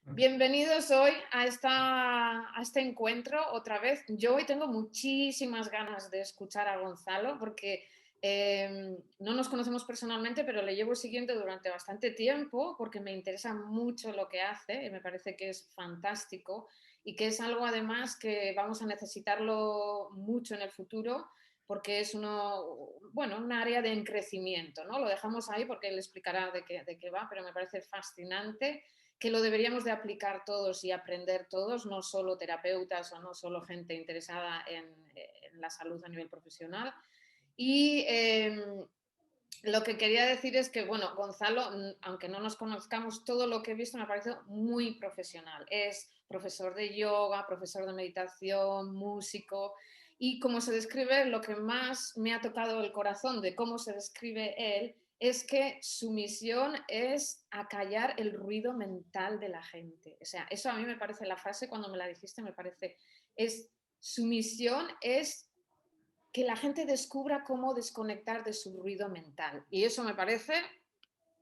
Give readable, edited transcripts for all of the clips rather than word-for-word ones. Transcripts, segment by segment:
Bienvenidos hoy a este encuentro otra vez. Yo hoy tengo muchísimas ganas de escuchar a Gonzalo porque no nos conocemos personalmente, pero le llevo siguiendo durante bastante tiempo porque me interesa mucho lo que hace y me parece que es fantástico y que es algo además que vamos a necesitarlo mucho en el futuro porque es un área de crecimiento, ¿no? Lo dejamos ahí porque él explicará de qué va, pero me parece fascinante que lo deberíamos de aplicar todos y aprender todos, no solo terapeutas o no solo gente interesada en la salud a nivel profesional. Y lo que quería decir es que, bueno, Gonzalo, aunque no nos conozcamos, todo lo que he visto me ha parecido muy profesional. Es profesor de yoga, profesor de meditación, músico. Y como se describe, lo que más me ha tocado el corazón de cómo se describe él es que su misión es acallar el ruido mental de la gente. O sea, eso a mí me parece, la frase cuando me la dijiste, me parece, su misión es que la gente descubra cómo desconectar de su ruido mental. Y eso me parece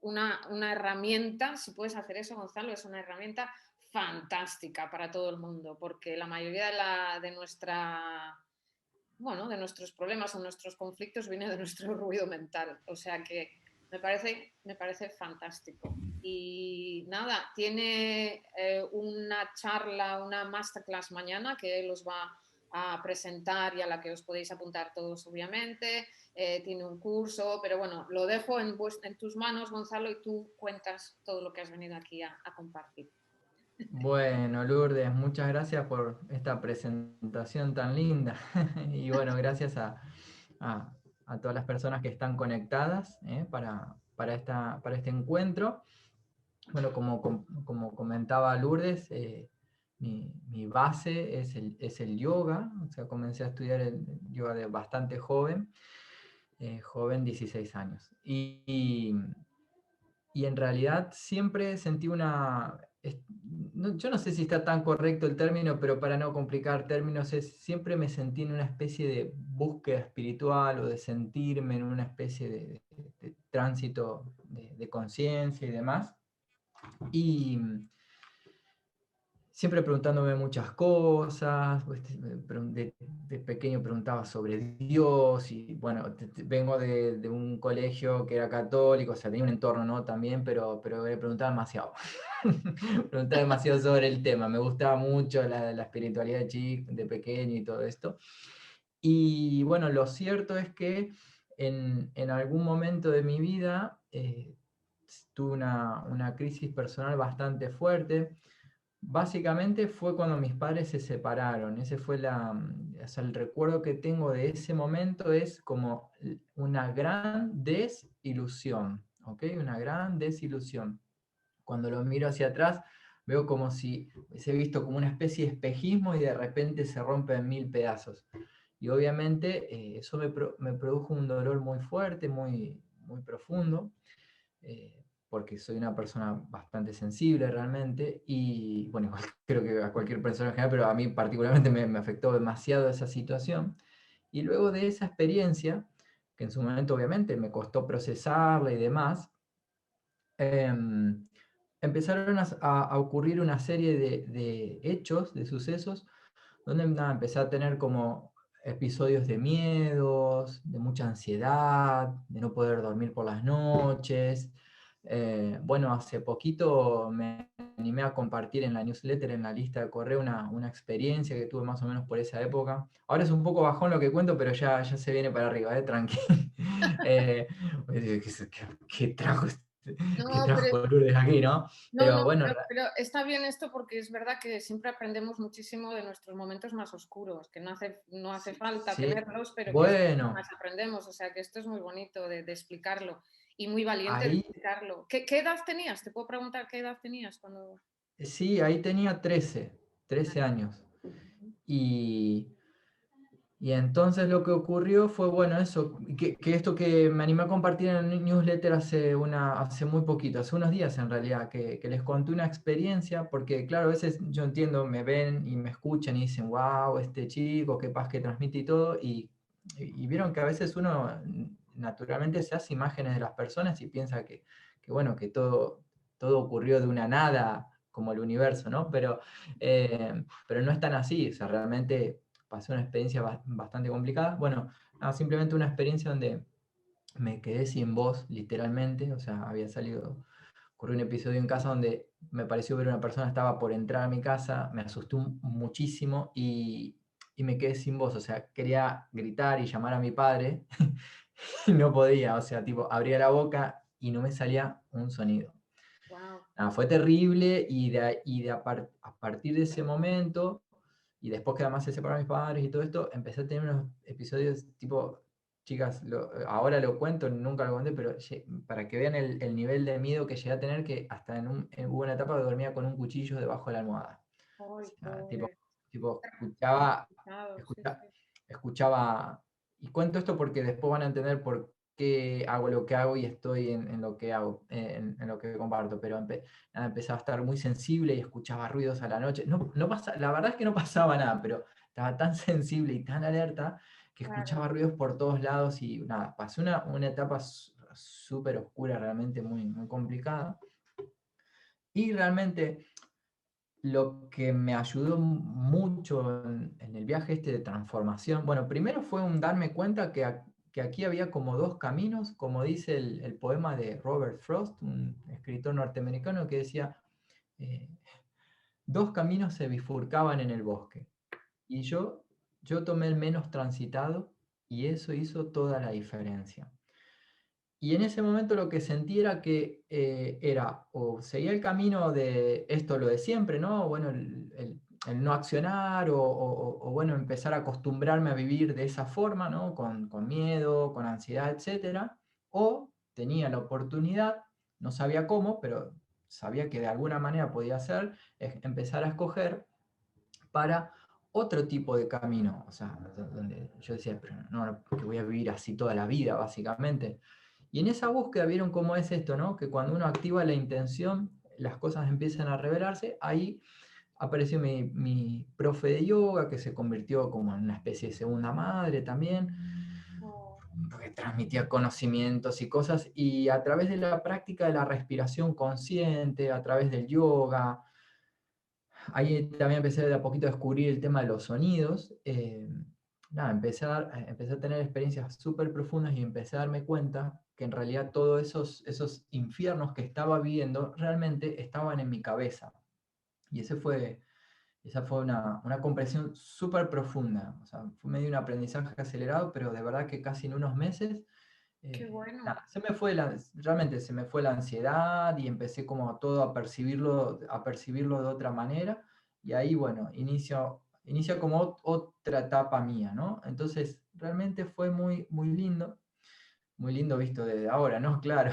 una herramienta, si puedes hacer eso, Gonzalo, es una herramienta fantástica para todo el mundo, porque la mayoría de nuestros problemas o nuestros conflictos viene de nuestro ruido mental. O sea que me parece fantástico. Y nada, tiene una charla, una masterclass mañana que él os va a presentar y a la que os podéis apuntar todos, obviamente. Tiene un curso, pero bueno, lo dejo en tus manos, Gonzalo, y tú cuentas todo lo que has venido aquí a compartir. Bueno, Lourdes, muchas gracias por esta presentación tan linda. Y bueno, gracias a- a todas las personas que están conectadas para este encuentro. Bueno, como comentaba Lourdes, mi base es el yoga. O sea, comencé a estudiar el yoga de bastante joven, joven 16 años. Y en realidad siempre sentí yo no sé si está tan correcto el término, pero para no complicar términos, siempre me sentí en una especie de búsqueda espiritual o de sentirme en una especie de tránsito de conciencia y demás. Y siempre preguntándome muchas cosas, pues, de pequeño preguntaba sobre Dios y bueno, vengo de un colegio que era católico, o sea, tenía un entorno, ¿no? También, pero le preguntaba demasiado. Preguntaba demasiado sobre el tema, me gustaba mucho la espiritualidad de pequeño y todo esto. Y bueno, lo cierto es que en algún momento de mi vida tuve una crisis personal bastante fuerte. Básicamente fue cuando mis padres se separaron. Ese fue o sea, el recuerdo que tengo de ese momento es como una gran desilusión, ¿ok? Una gran desilusión. Cuando lo miro hacia atrás, veo como si hubiese visto como una especie de espejismo y de repente se rompe en mil pedazos. Y obviamente eso me produjo un dolor muy fuerte, muy profundo. Porque soy una persona bastante sensible realmente y bueno, creo que a cualquier persona en general, pero a mí particularmente me afectó demasiado esa situación. Y luego de esa experiencia, que en su momento obviamente me costó procesarla y demás, empezaron a ocurrir una serie de hechos, de sucesos, donde nada, empecé a tener como episodios de miedos, de mucha ansiedad, de no poder dormir por las noches. Bueno, hace poquito me animé a compartir en la newsletter, en la lista de correo, una experiencia que tuve más o menos por esa época. Ahora es un poco bajón lo que cuento, pero ya se viene para arriba, tranquilo. Eh, ¿qué trajo, qué No, pero trajo Lourdes aquí, no? no, Pero no, bueno, pero está bien esto porque es verdad que siempre aprendemos muchísimo de nuestros momentos más oscuros, que no hace falta sí, tenerlos, pero que es bueno, más aprendemos. O sea que esto es muy bonito de explicarlo y muy valiente de ahí explicarlo. ¿Qué edad tenías? ¿Te puedo preguntar qué edad tenías cuando... sí, ahí tenía 13 años. Y, y entonces lo que ocurrió fue, bueno, eso, que esto que me animé a compartir en el newsletter hace muy poquito, hace unos días en realidad, que les conté una experiencia, porque claro, a veces yo entiendo, me ven y me escuchan y dicen, wow, este chico, qué paz que transmite y todo, y vieron que a veces uno naturalmente se hace imágenes de las personas y piensa que bueno, que todo ocurrió de una nada como el universo, ¿no? Pero no es tan así, o sea, realmente pasé una experiencia bastante complicada. Bueno, nada, simplemente una experiencia donde me quedé sin voz, literalmente, o sea, ocurrió un episodio en casa donde me pareció ver una persona, estaba por entrar a mi casa, me asusté muchísimo y me quedé sin voz, o sea, quería gritar y llamar a mi padre y no podía, o sea, tipo, abría la boca y no me salía un sonido. Wow. Nada, fue terrible a partir de ese momento, y después que además se separaron mis padres y todo esto, empecé a tener unos episodios tipo, chicas, ahora lo cuento, nunca lo conté, pero para que vean el nivel de miedo que llegué a tener, que hasta hubo una etapa que dormía con un cuchillo debajo de la almohada. O Ay, sea, pobre. tipo escuchaba, Sí, escucha- sí. escuchaba, y cuento esto porque después van a entender por qué hago lo que hago y estoy en lo que hago, en lo que comparto, pero nada, empezaba a estar muy sensible y escuchaba ruidos a la noche. La verdad es que no pasaba nada, pero estaba tan sensible y tan alerta que Claro. escuchaba ruidos por todos lados y nada, pasé una etapa súper oscura, realmente muy, muy complicada. Y realmente lo que me ayudó mucho en el viaje este de transformación, bueno, primero fue un darme cuenta que aquí había como dos caminos, como dice el poema de Robert Frost, un escritor norteamericano que decía, eh, dos caminos se bifurcaban en el bosque, y yo tomé el menos transitado y eso hizo toda la diferencia. Y en ese momento lo que sentí era que era o seguía el camino de esto, lo de siempre, ¿no? Bueno, el no accionar o, bueno, empezar a acostumbrarme a vivir de esa forma, ¿no? Con miedo, con ansiedad, etcétera. O tenía la oportunidad, no sabía cómo, pero sabía que de alguna manera podía hacer, es empezar a escoger para otro tipo de camino. O sea, donde yo decía, pero no, que voy a vivir así toda la vida, básicamente. Y en esa búsqueda vieron cómo es esto, ¿no? Que cuando uno activa la intención, las cosas empiezan a revelarse. Ahí apareció mi profe de yoga, que se convirtió como en una especie de segunda madre también, Oh, porque transmitía conocimientos y cosas. Y a través de la práctica de la respiración consciente, a través del yoga, ahí también empecé de a poquito a descubrir el tema de los sonidos. Nada, empecé a tener experiencias súper profundas y empecé a darme cuenta que en realidad todos esos infiernos que estaba viviendo realmente estaban en mi cabeza. Y esa fue una comprensión súper profunda. O sea, fue medio un aprendizaje acelerado, pero de verdad que casi en unos meses qué bueno. nada, realmente se me fue la ansiedad y empecé como todo a percibirlo de otra manera. Y ahí, bueno, inicia como otra etapa mía, ¿no? Entonces, realmente fue muy lindo visto desde ahora, ¿no? Claro,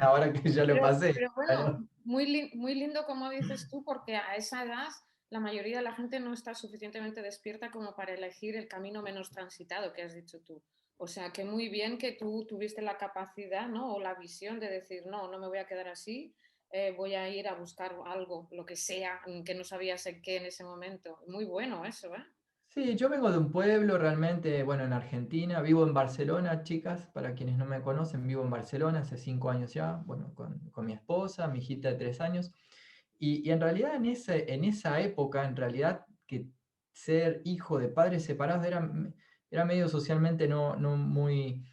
ahora que ya lo pasé. Pero bueno, Claro. muy lindo como dices tú, porque a esa edad la mayoría de la gente no está suficientemente despierta como para elegir el camino menos transitado que has dicho tú. O sea, que muy bien que tú tuviste la capacidad, ¿no? O la visión de decir, no, no me voy a quedar así, voy a ir a buscar algo, lo que sea, que no sabías en qué en ese momento. Muy bueno eso, ¿eh? Sí, yo vengo de un pueblo realmente, bueno, en Argentina, vivo en Barcelona, chicas, para quienes no me conocen, vivo en Barcelona hace 5 años ya, bueno, con mi esposa, mi hijita de 3 años. Y en realidad en esa época, en realidad que ser hijo de padres separados era medio socialmente no muy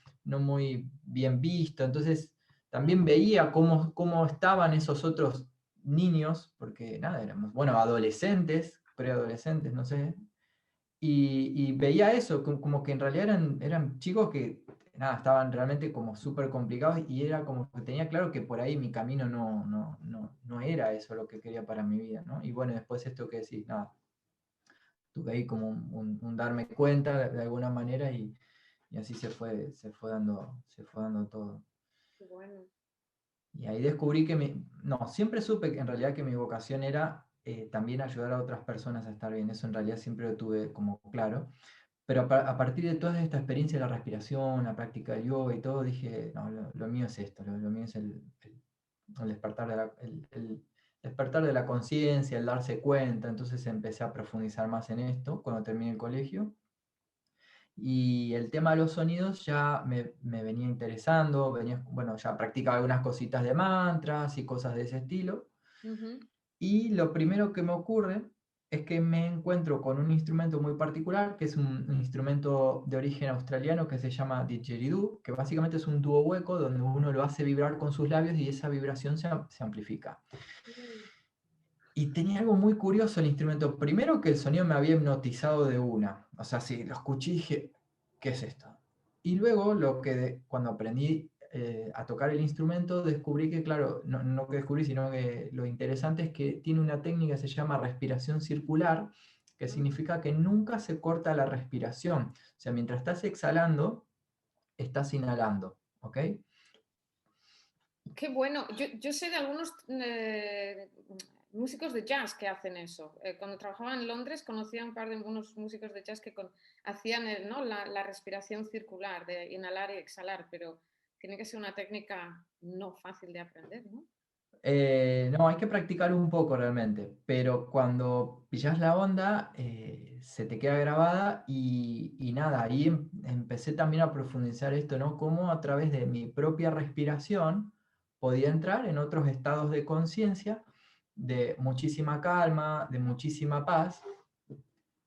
bien visto. Entonces también veía cómo estaban esos otros niños, porque nada, éramos, bueno, adolescentes, preadolescentes, no sé. Y veía eso, como que en realidad eran chicos que nada, estaban realmente como súper complicados y era como que tenía claro que por ahí mi camino no era eso lo que quería para mi vida, ¿no? Y bueno, después esto que decís, nada, tuve ahí como un darme cuenta de alguna manera y así se fue dando todo. Qué bueno. Y ahí descubrí no, siempre supe que en realidad que mi vocación era también ayudar a otras personas a estar bien, eso en realidad siempre lo tuve como claro. Pero a partir de toda esta experiencia de la respiración, la práctica del yoga y todo, dije, no, lo mío es esto, lo mío es el despertar el despertar de la conciencia, el darse cuenta. Entonces empecé a profundizar más en esto cuando terminé el colegio. Y el tema de los sonidos ya me venía interesando, bueno, ya practicaba algunas cositas de mantras y cosas de ese estilo. Ujú. Y lo primero que me ocurre es que me encuentro con un instrumento muy particular, que es un instrumento de origen australiano que se llama didgeridoo, que básicamente es un tubo hueco donde uno lo hace vibrar con sus labios y esa vibración se amplifica. Y tenía algo muy curioso el instrumento. Primero que el sonido me había hipnotizado de una. O sea, sí, lo escuché y dije, ¿qué es esto? Y luego cuando aprendí a tocar el instrumento, descubrí que, claro, no que descubrí, sino que lo interesante es que tiene una técnica que se llama respiración circular, que significa que nunca se corta la respiración. O sea, mientras estás exhalando, estás inhalando. ¿Ok? Qué bueno. Yo sé de algunos músicos de jazz que hacen eso. Cuando trabajaba en Londres conocía un par de unos músicos de jazz que hacían ¿no? la respiración circular, de inhalar y exhalar, pero tiene que ser una técnica no fácil de aprender, ¿no? No, hay que practicar un poco realmente, pero cuando pillas la onda, se te queda grabada y nada, ahí empecé también a profundizar esto, ¿no? Cómo a través de mi propia respiración podía entrar en otros estados de conciencia, de muchísima calma, de muchísima paz,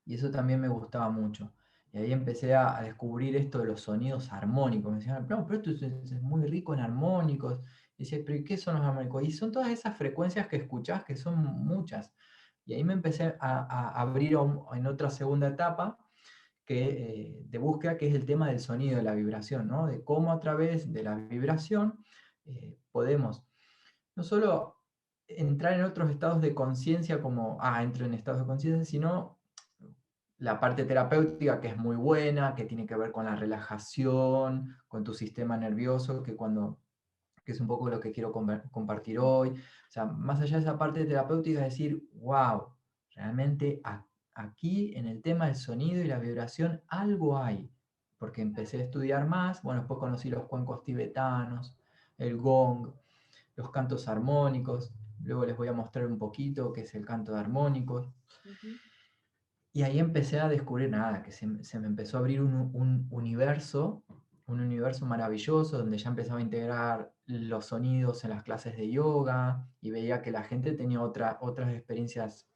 y eso también me gustaba mucho. Y ahí empecé a descubrir esto de los sonidos armónicos. Me decían, no, pero esto es muy rico en armónicos. Y decía, pero ¿y qué son los armónicos? Y son todas esas frecuencias que escuchás, que son muchas. Y ahí me empecé a abrir en otra segunda etapa de búsqueda, que es el tema del sonido, de la vibración, ¿no? De cómo a través de la vibración podemos no solo entrar en otros estados de conciencia como, entro en estados de conciencia, sino la parte terapéutica que es muy buena, que tiene que ver con la relajación, con tu sistema nervioso, que es un poco lo que quiero compartir hoy. O sea, más allá de esa parte terapéutica, es decir, wow, realmente aquí en el tema del sonido y la vibración algo hay, porque empecé a estudiar más, bueno, después conocí los cuencos tibetanos, el gong, los cantos armónicos, luego les voy a mostrar un poquito qué es el canto de armónicos. Ujú. Y ahí empecé a descubrir nada, que se me empezó a abrir un universo maravilloso donde ya empezaba a integrar los sonidos en las clases de yoga y veía que la gente tenía otras experiencias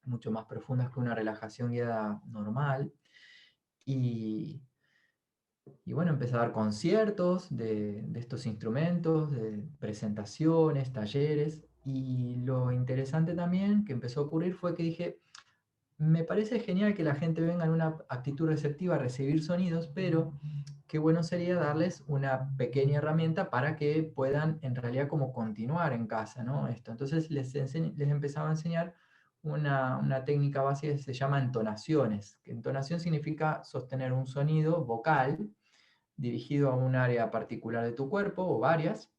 mucho más profundas que una relajación guiada normal. Y, y bueno, empecé a dar conciertos de estos instrumentos, de presentaciones, talleres. Y lo interesante también que empezó a ocurrir fue que dije, me parece genial que la gente venga en una actitud receptiva a recibir sonidos, pero qué bueno sería darles una pequeña herramienta para que puedan en realidad como continuar en casa, ¿no? Esto. Entonces les empezaba a enseñar una técnica básica que se llama entonaciones. Que entonación significa sostener un sonido vocal dirigido a un área particular de tu cuerpo o varias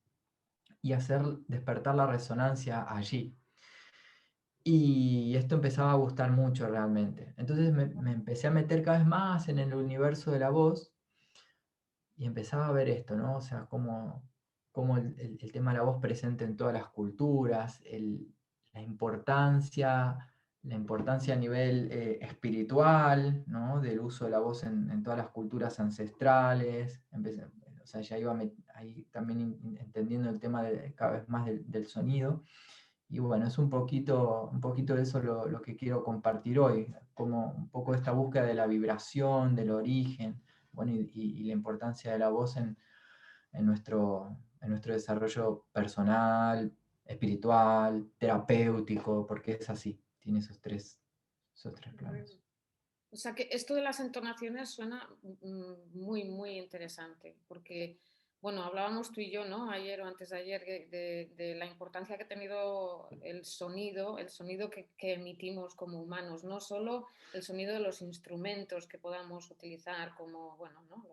y hacer despertar la resonancia allí. Y esto empezaba a gustar mucho realmente. Entonces me empecé a meter cada vez más en el universo de la voz y empezaba a ver esto, ¿no? O sea, cómo el tema de la voz presente en todas las culturas, la importancia, la importancia a nivel espiritual, ¿no? Del uso de la voz en todas las culturas ancestrales. O sea, ya iba ahí también entendiendo el tema cada vez más del sonido. Y bueno, es un poquito de eso lo que quiero compartir hoy, como un poco esta búsqueda de la vibración, del origen, bueno, y la importancia de la voz en nuestro desarrollo personal, espiritual, terapéutico, porque es así, tiene esos tres planos. O sea que esto de las entonaciones suena muy, muy interesante, porque, bueno, hablábamos tú y yo, ¿no? Ayer o antes de ayer, de la importancia que ha tenido el sonido que emitimos como humanos, no solo el sonido de los instrumentos que podamos utilizar como, bueno, ¿no?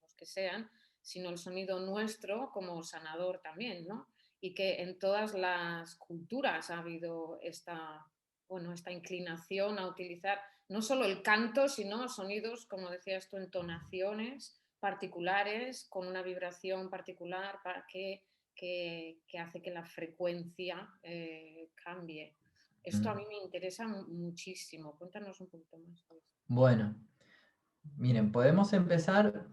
Los que sean, sino el sonido nuestro como sanador también, ¿no? Y que en todas las culturas ha habido bueno, esta inclinación a utilizar no solo el canto, sino sonidos, como decías tú, entonaciones particulares, con una vibración particular para que hace que la frecuencia cambie. Esto a Mm. mí me interesa muchísimo. Cuéntanos un poquito más de esto. Bueno, miren, podemos empezar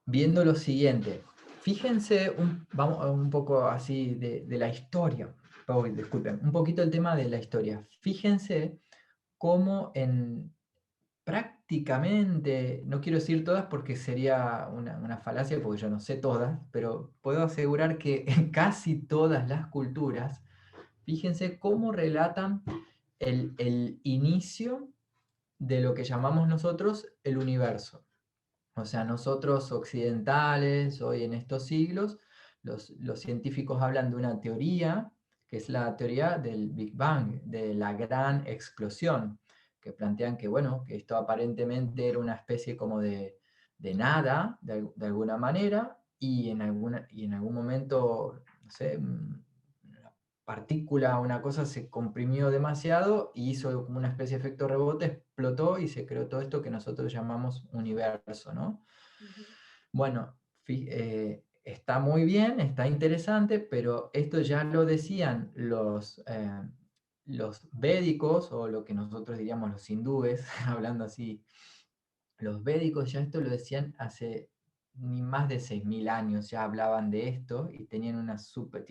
viendo lo siguiente. Fíjense vamos un poco así de la historia. disculpen, un poquito el tema de la historia. Fíjense cómo prácticamente, no quiero decir todas porque sería una falacia, porque yo no sé todas, pero puedo asegurar que en casi todas las culturas, fíjense cómo relatan el inicio de lo que llamamos nosotros el universo. O sea, nosotros occidentales, hoy en estos siglos, los científicos hablan de una teoría, que es la teoría del Big Bang, de la gran explosión, que plantean que, bueno, que esto aparentemente era una especie como de nada, de alguna manera, y en algún momento, no sé, una partícula, una cosa se comprimió demasiado y hizo como una especie de efecto rebote, explotó y se creó todo esto que nosotros llamamos universo, ¿no? Ujú, Bueno, está muy bien, está interesante, pero esto ya lo decían los védicos, o lo que nosotros diríamos los hindúes, hablando así, los védicos ya esto lo decían hace ni más de 6.000 años, ya hablaban de esto y tienen una super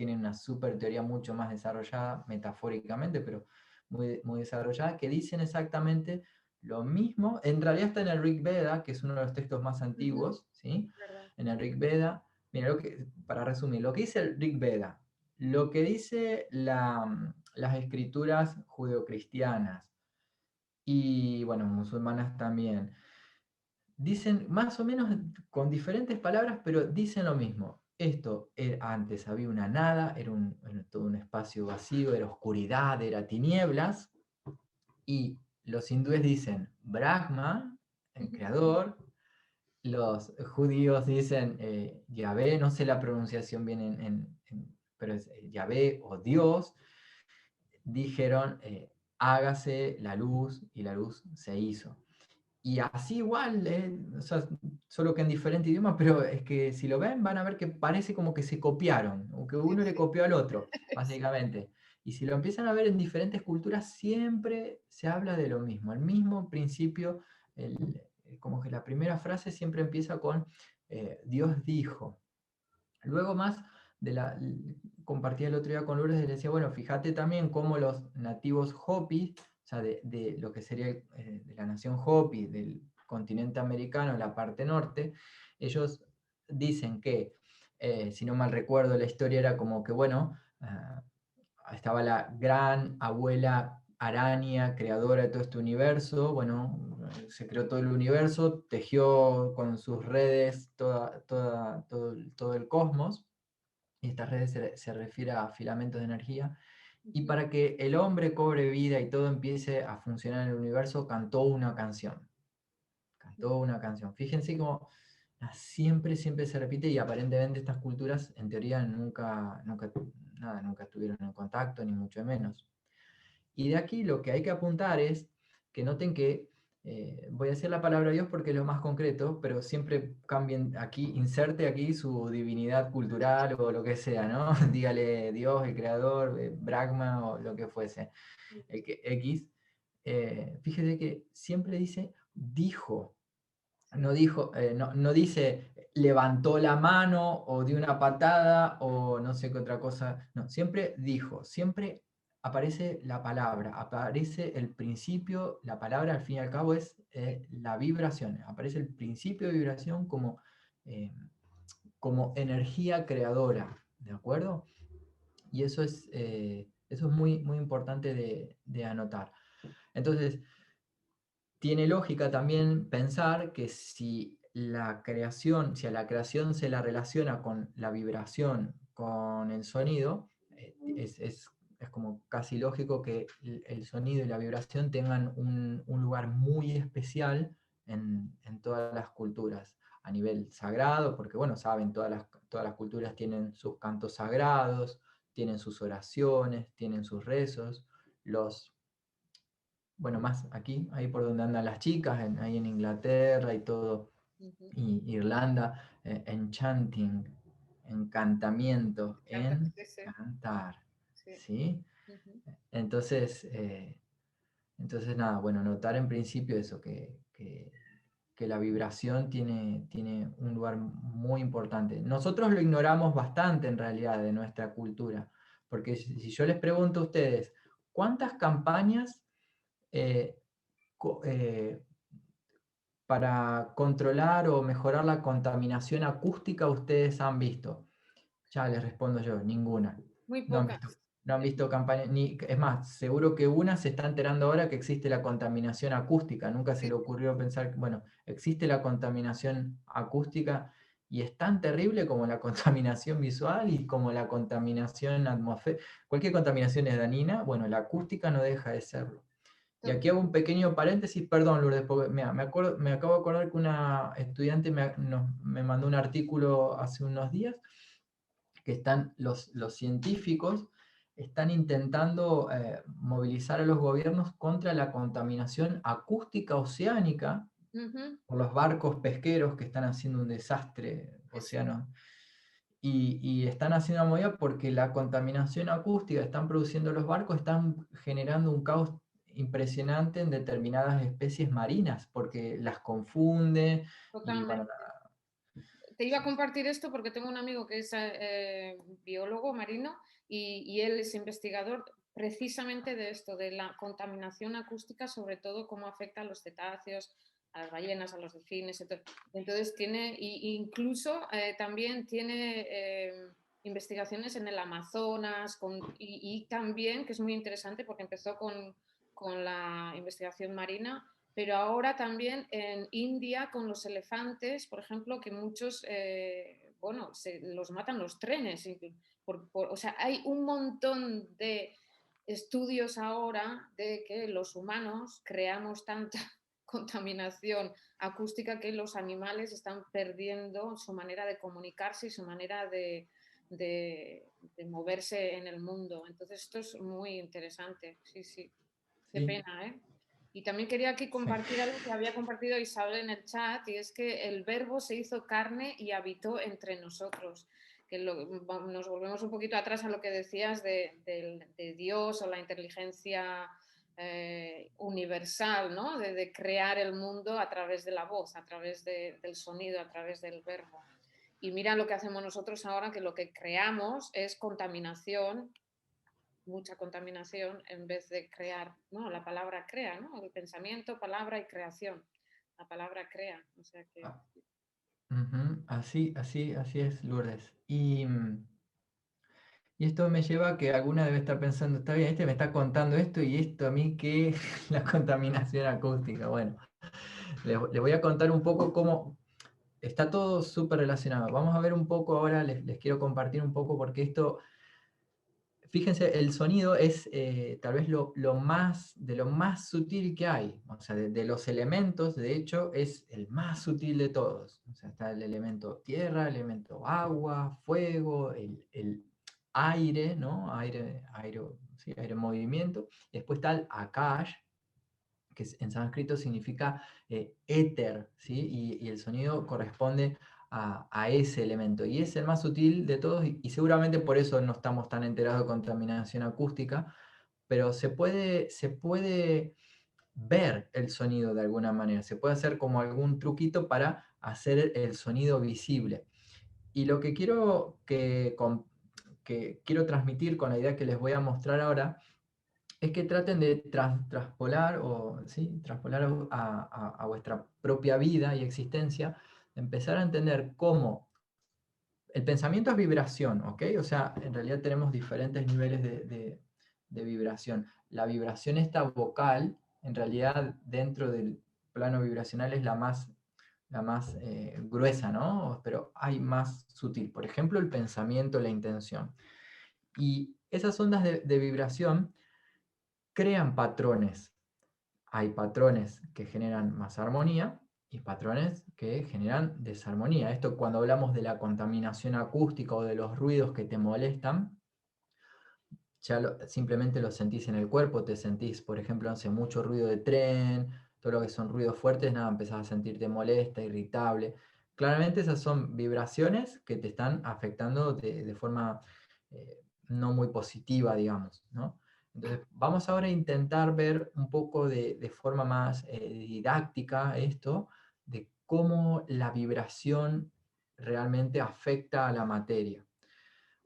teoría mucho más desarrollada, metafóricamente, pero muy, muy desarrollada, que dicen exactamente lo mismo. En realidad está en el Rig Veda, que es uno de los textos más ujú, antiguos, ¿sí? ¿verdad? En el Rig Veda, mira, para resumir, lo que dice el Rig Veda, lo que dice las escrituras judeocristianas y, bueno, musulmanas también, dicen más o menos con diferentes palabras, pero dicen lo mismo. Antes había una nada, era todo un espacio vacío, era oscuridad, era tinieblas, y los hindúes dicen Brahma, el Ujú, creador, los judíos dicen Yahvé, no sé la pronunciación bien pero es Yahvé o Dios, dijeron hágase la luz y la luz se hizo. Y así igual, o sea, solo que en diferente idioma, pero es que si lo ven van a ver que parece como que se copiaron, o que sí, uno le sí, copió al otro, sí. básicamente. Y si lo empiezan a ver en diferentes culturas, siempre se habla de lo mismo, el mismo principio, como que la primera frase siempre empieza con Dios dijo. Luego más compartía el otro día con Lourdes y le decía, bueno, fíjate también cómo los nativos Hopi, o sea, de lo que sería de la nación Hopi, del continente americano, la parte norte, ellos dicen que, si no mal recuerdo, la historia era como que, bueno, estaba la gran abuela araña, creadora de todo este universo, bueno, se creó todo el universo, tejió con sus redes todo el cosmos, y estas redes se refiere a filamentos de energía, y Ujú, para que el hombre cobre vida y todo empiece a funcionar en el universo, cantó una canción. Fíjense cómo siempre se repite y aparentemente estas culturas en teoría nunca estuvieron en contacto, ni mucho menos. Y de aquí lo que hay que apuntar es que noten que, voy a decir la palabra Dios porque es lo más concreto, pero siempre cambien aquí, inserte aquí su divinidad cultural o lo que sea, ¿no? Dígale Dios, el creador, Brahma o lo que fuese, el que X. Fíjese que siempre dice dijo, no dijo, no dice levantó la mano o dio una patada o no sé qué otra cosa. No, siempre dijo, siempre aparece la palabra, aparece el principio, la palabra al fin y al cabo es la vibración, aparece el principio de vibración eh, como energía creadora, ¿de acuerdo? Y eso es muy, muy importante de anotar. Entonces, tiene lógica también pensar que si si a la creación se la relaciona con la vibración, con el sonido, es como casi lógico que el sonido y la vibración tengan un lugar muy especial en todas las culturas, a nivel sagrado, porque bueno, saben, todas las culturas tienen sus cantos sagrados, tienen sus oraciones, tienen sus rezos, los bueno, más aquí, ahí por donde andan las chicas, ahí en Inglaterra y todo, Ujú, y Irlanda, enchanting, encantamiento, encanta, sí, sí, encantar, sí. ¿sí? Ujú, Entonces, entonces nada, bueno, notar en principio eso, que la vibración tiene un lugar muy importante. Nosotros lo ignoramos bastante en realidad de nuestra cultura, Porque si yo les pregunto a ustedes, ¿cuántas campañas eh, co- eh, para controlar o mejorar la contaminación acústica ustedes han visto? Ya les respondo yo, ninguna. Muy No han visto, pocas. no han visto campañas, ni, es más, seguro que una se está enterando ahora que existe la contaminación acústica. Nunca se Sí, le ocurrió pensar que, bueno, existe la contaminación acústica y es tan terrible como la contaminación visual y como la contaminación atmosférica. Cualquier contaminación es dañina, bueno, la acústica no deja de serlo. Y aquí hago un pequeño paréntesis, perdón, Lourdes, porque mira, me acabo de acordar que una estudiante me mandó un artículo hace unos días que están los científicos están intentando movilizar a los gobiernos contra la contaminación acústica oceánica ujú, por los barcos pesqueros que están haciendo un desastre sí, océano. Y están haciendo una movida porque la contaminación acústica que están produciendo los barcos están generando un caos impresionante en determinadas especies marinas, porque las confunde y bueno, totalmente. Te iba a compartir esto porque tengo un amigo que es biólogo marino y él es investigador precisamente de esto, de la contaminación acústica, sobre todo cómo afecta a los cetáceos, a las ballenas, a los delfines. Entonces tiene, incluso también tiene investigaciones en el Amazonas y también, que es muy interesante porque empezó con la investigación marina, pero ahora también en India con los elefantes, por ejemplo, que muchos, bueno, se los matan los trenes. O sea, hay un montón de estudios ahora de que los humanos creamos tanta contaminación acústica que los animales están perdiendo su manera de comunicarse y su manera de moverse en el mundo. Entonces, esto es muy interesante. Sí, sí. Qué sí, pena, ¿eh? Y también quería aquí sí. compartir algo que había compartido Isabel en el chat, y es que el verbo se hizo carne y habitó entre nosotros. Nos volvemos un poquito atrás a lo que decías de Dios o la inteligencia universal, ¿no? De crear el mundo a través de la voz, a través del sonido, a través del verbo. Y mira lo que hacemos nosotros ahora, que lo que creamos es contaminación, mucha contaminación en vez de crear, ¿no? La palabra crea, ¿no? El pensamiento, palabra y creación. La palabra crea, o sea que... Ah, ujú, así es, Lourdes. Y esto me lleva a que alguna debe estar pensando, está bien, este me está contando esto y esto a mí que la contaminación acústica. Bueno, les voy a contar un poco cómo está todo súper relacionado. Vamos a ver un poco ahora, les quiero compartir un poco porque esto, fíjense, el sonido es tal vez de lo más sutil que hay. O sea, de los elementos, de hecho, es el más sutil de todos. O sea, está el elemento tierra, el elemento agua, fuego, el aire, ¿no? Sí, aire en movimiento. Después está el akash, que en sánscrito significa éter, ¿sí? Y el sonido corresponde a ese elemento. Y es el más sutil de todos y seguramente por eso no estamos tan enterados de contaminación acústica, pero se puede ver el sonido de alguna manera, se puede hacer como algún truquito para hacer el sonido visible. Y lo que que quiero transmitir con la idea que les voy a mostrar ahora es que traten de traspolar o ¿sí? Traspolar a vuestra propia vida y existencia, empezar a entender cómo el pensamiento es vibración, ¿ok? O sea, en realidad tenemos diferentes niveles de vibración. La vibración esta vocal, en realidad dentro del plano vibracional es la más gruesa, ¿no? Pero hay más sutil. Por ejemplo, el pensamiento, la intención. Y esas ondas de vibración crean patrones. Hay patrones que generan más armonía y patrones que generan desarmonía. Esto cuando hablamos de la contaminación acústica o de los ruidos que te molestan, simplemente lo sentís en el cuerpo, te sentís, por ejemplo, hace mucho ruido de tren, todo lo que son ruidos fuertes, nada, empezás a sentirte molesta, irritable. Claramente esas son vibraciones que te están afectando de forma no muy positiva, digamos, ¿no? Entonces, vamos ahora a intentar ver un poco de forma más didáctica esto, de cómo la vibración realmente afecta a la materia.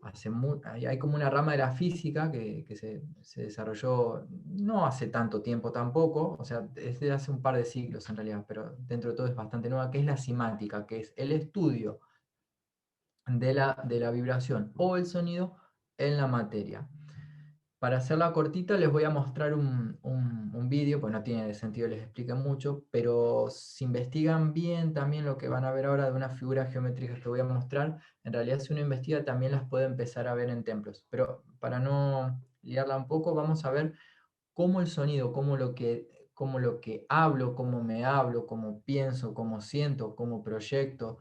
hay como una rama de la física que se desarrolló no hace tanto tiempo tampoco, o sea, es de hace un par de siglos en realidad, pero dentro de todo es bastante nueva, que es la simática, que es el estudio de la vibración o el sonido en la materia. Para hacerla cortita les voy a mostrar un vídeo, pues no tiene sentido les explique mucho, pero si investigan bien también lo que van a ver ahora de unas figuras geométricas que voy a mostrar, en realidad si uno investiga también las puede empezar a ver en templos. Pero para no liarla un poco, vamos a ver cómo el sonido, cómo lo que hablo, cómo me hablo, cómo pienso, cómo siento, cómo proyecto,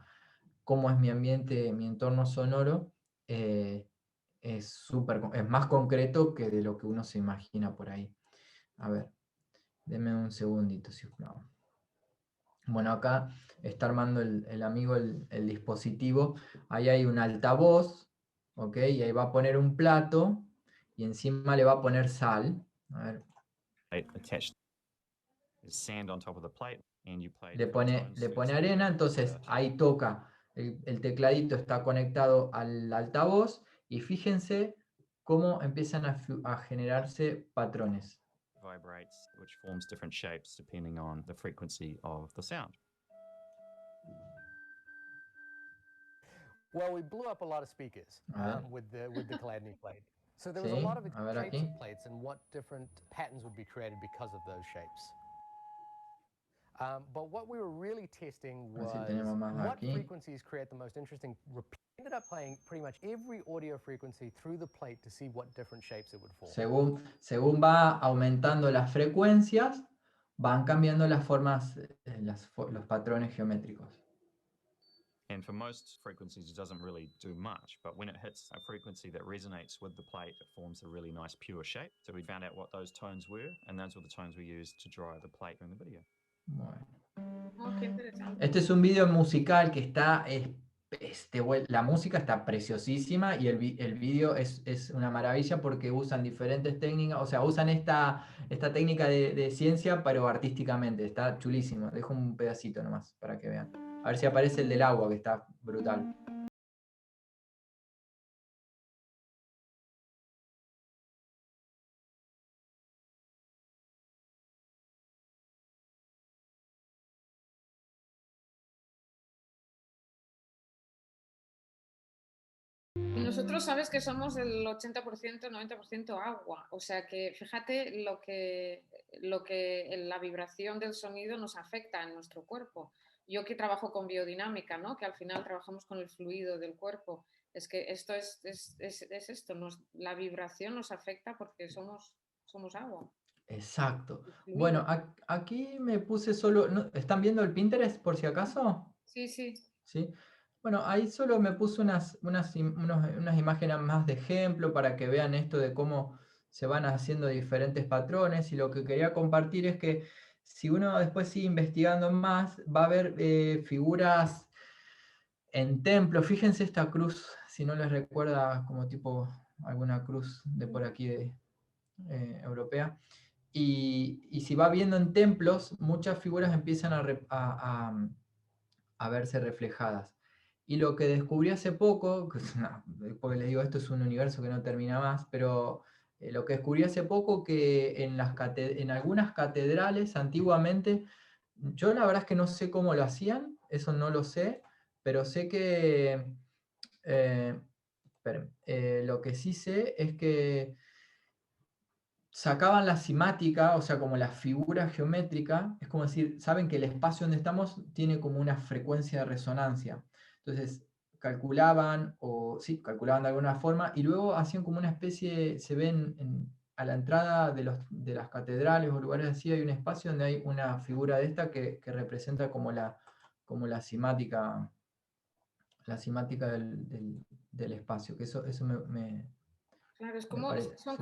cómo es mi ambiente, mi entorno sonoro, eh, es más concreto que de lo que uno se imagina por ahí. A ver, denme un segundito, si no. Bueno, acá está armando el amigo el dispositivo. Ahí hay un altavoz, ¿ok? Y ahí va a poner un plato y encima le va a poner sal. A ver. Le pone arena, entonces ahí toca. El tecladito está conectado al altavoz y fíjense cómo empiezan a generarse patrones. Vibrates, which forms different shapes depending on the frequency of the sound. Well, we blew up a lot of speakers with the Chladni plate. So there was a Sí, lot of a ver shapes aquí. of plates and what different patterns would be created because of those shapes. But what we were really testing was what frequencies create the most interesting repeat. We ended up playing pretty much every audio frequency through the plate to see what different shapes it would form. Según va aumentando las frecuencias, van cambiando las formas, los patrones geométricos. And for most frequencies, it doesn't really do much, but when it hits a frequency that resonates with the plate, it forms a really nice pure shape. So we found out what those tones were, and those were the tones we used to draw the plate in the video. Bueno. Oh, qué interesante. Este es un video musical que está, la música está preciosísima y el video es una maravilla porque usan diferentes técnicas, o sea, usan esta técnica de ciencia, pero artísticamente, está chulísimo. Dejo un pedacito nomás para que vean. A ver si aparece el del agua, que está brutal. Y nosotros sabes que somos el 80%, 90% agua, o sea que fíjate lo que la vibración del sonido nos afecta en nuestro cuerpo. Yo que trabajo con biodinámica, ¿no? Que al final trabajamos con el fluido del cuerpo, es que esto es esto, la vibración nos afecta porque somos agua. Exacto. Bueno, aquí me puse solo, ¿están viendo el Pinterest por si acaso? Sí, sí. ¿Sí? Bueno, ahí solo me puse unas imágenes más de ejemplo para que vean esto de cómo se van haciendo diferentes patrones, y lo que quería compartir es que si uno después sigue investigando más, va a ver figuras en templos. Fíjense esta cruz, si no les recuerda como tipo alguna cruz de por aquí europea. Y si va viendo en templos, muchas figuras empiezan a verse reflejadas. Y lo que descubrí hace poco, porque les digo, esto es un universo que no termina más, pero lo que descubrí hace poco que en algunas catedrales antiguamente, yo la verdad es que no sé cómo lo hacían, eso no lo sé, pero sé que, lo que sí sé es que sacaban la simática, o sea, como la figura geométrica, es como decir, saben que el espacio donde estamos tiene como una frecuencia de resonancia. Entonces, calculaban de alguna forma, y luego hacían como una especie, se ven a la entrada de las catedrales o lugares así, hay un espacio donde hay una figura de esta que representa como la simática del espacio, que eso Claro, son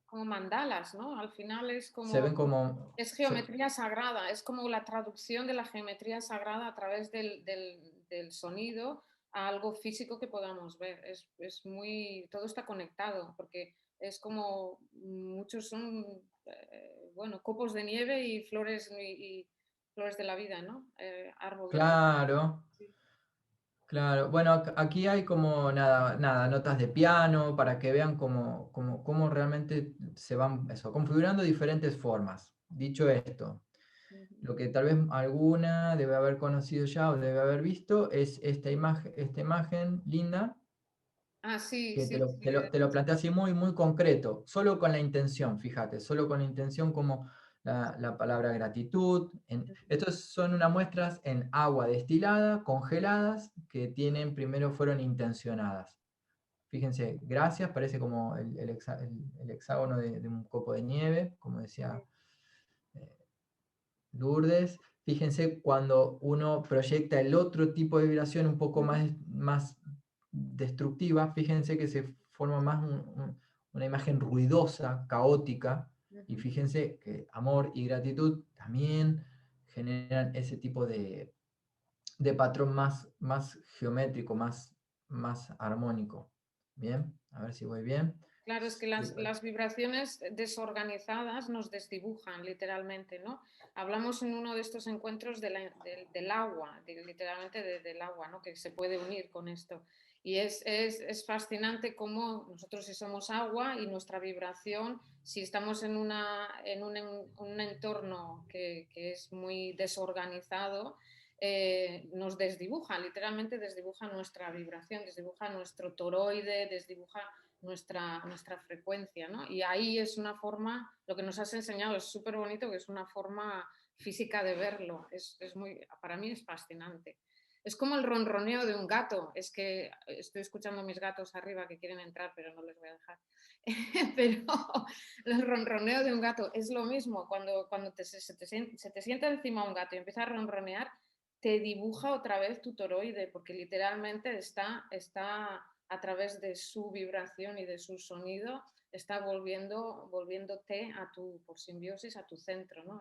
como mandalas, ¿no? Al final se ven como... Es geometría sagrada, es como la traducción de la geometría sagrada a través del sonido a algo físico que podamos ver. Todo está conectado, porque es como muchos son, bueno, copos de nieve y flores de la vida, ¿no? Árbol de la vida. Claro. Sí. Claro, bueno, aquí hay como nada, notas de piano para que vean cómo realmente se van configurando diferentes formas. Dicho esto, lo que tal vez alguna debe haber conocido ya o debe haber visto es esta imagen linda, sí, que sí, te lo plantea así muy concreto, solo con la intención, fíjate, solo con la intención como la palabra gratitud. Estos son unas muestras en agua destilada, congeladas, que fueron intencionadas. Fíjense, gracias, parece como el hexágono de un copo de nieve, como decía Lourdes. Fíjense cuando uno proyecta el otro tipo de vibración un poco más destructiva, fíjense que se forma más una imagen ruidosa, caótica, y fíjense que amor y gratitud también generan ese tipo de patrón más geométrico, más armónico. Bien, a ver si voy bien. Claro, es que las vibraciones desorganizadas nos desdibujan literalmente, ¿no? Hablamos en uno de estos encuentros del agua, literalmente del agua, ¿no? Que se puede unir con esto. Y es fascinante cómo nosotros si somos agua y nuestra vibración, si estamos en un entorno que es muy desorganizado, nos desdibuja, literalmente desdibuja nuestra vibración, desdibuja nuestro toroide, desdibuja nuestra frecuencia, ¿no? Y ahí es una forma, lo que nos has enseñado es súper bonito, que es una forma física de verlo, para mí es fascinante. Es como el ronroneo de un gato, es que estoy escuchando a mis gatos arriba que quieren entrar, pero no les voy a dejar. Pero el ronroneo de un gato es lo mismo, cuando se te sienta encima un gato y empieza a ronronear, te dibuja otra vez tu toroide, porque literalmente está a través de su vibración y de su sonido, está volviéndote por simbiosis a tu centro, ¿no?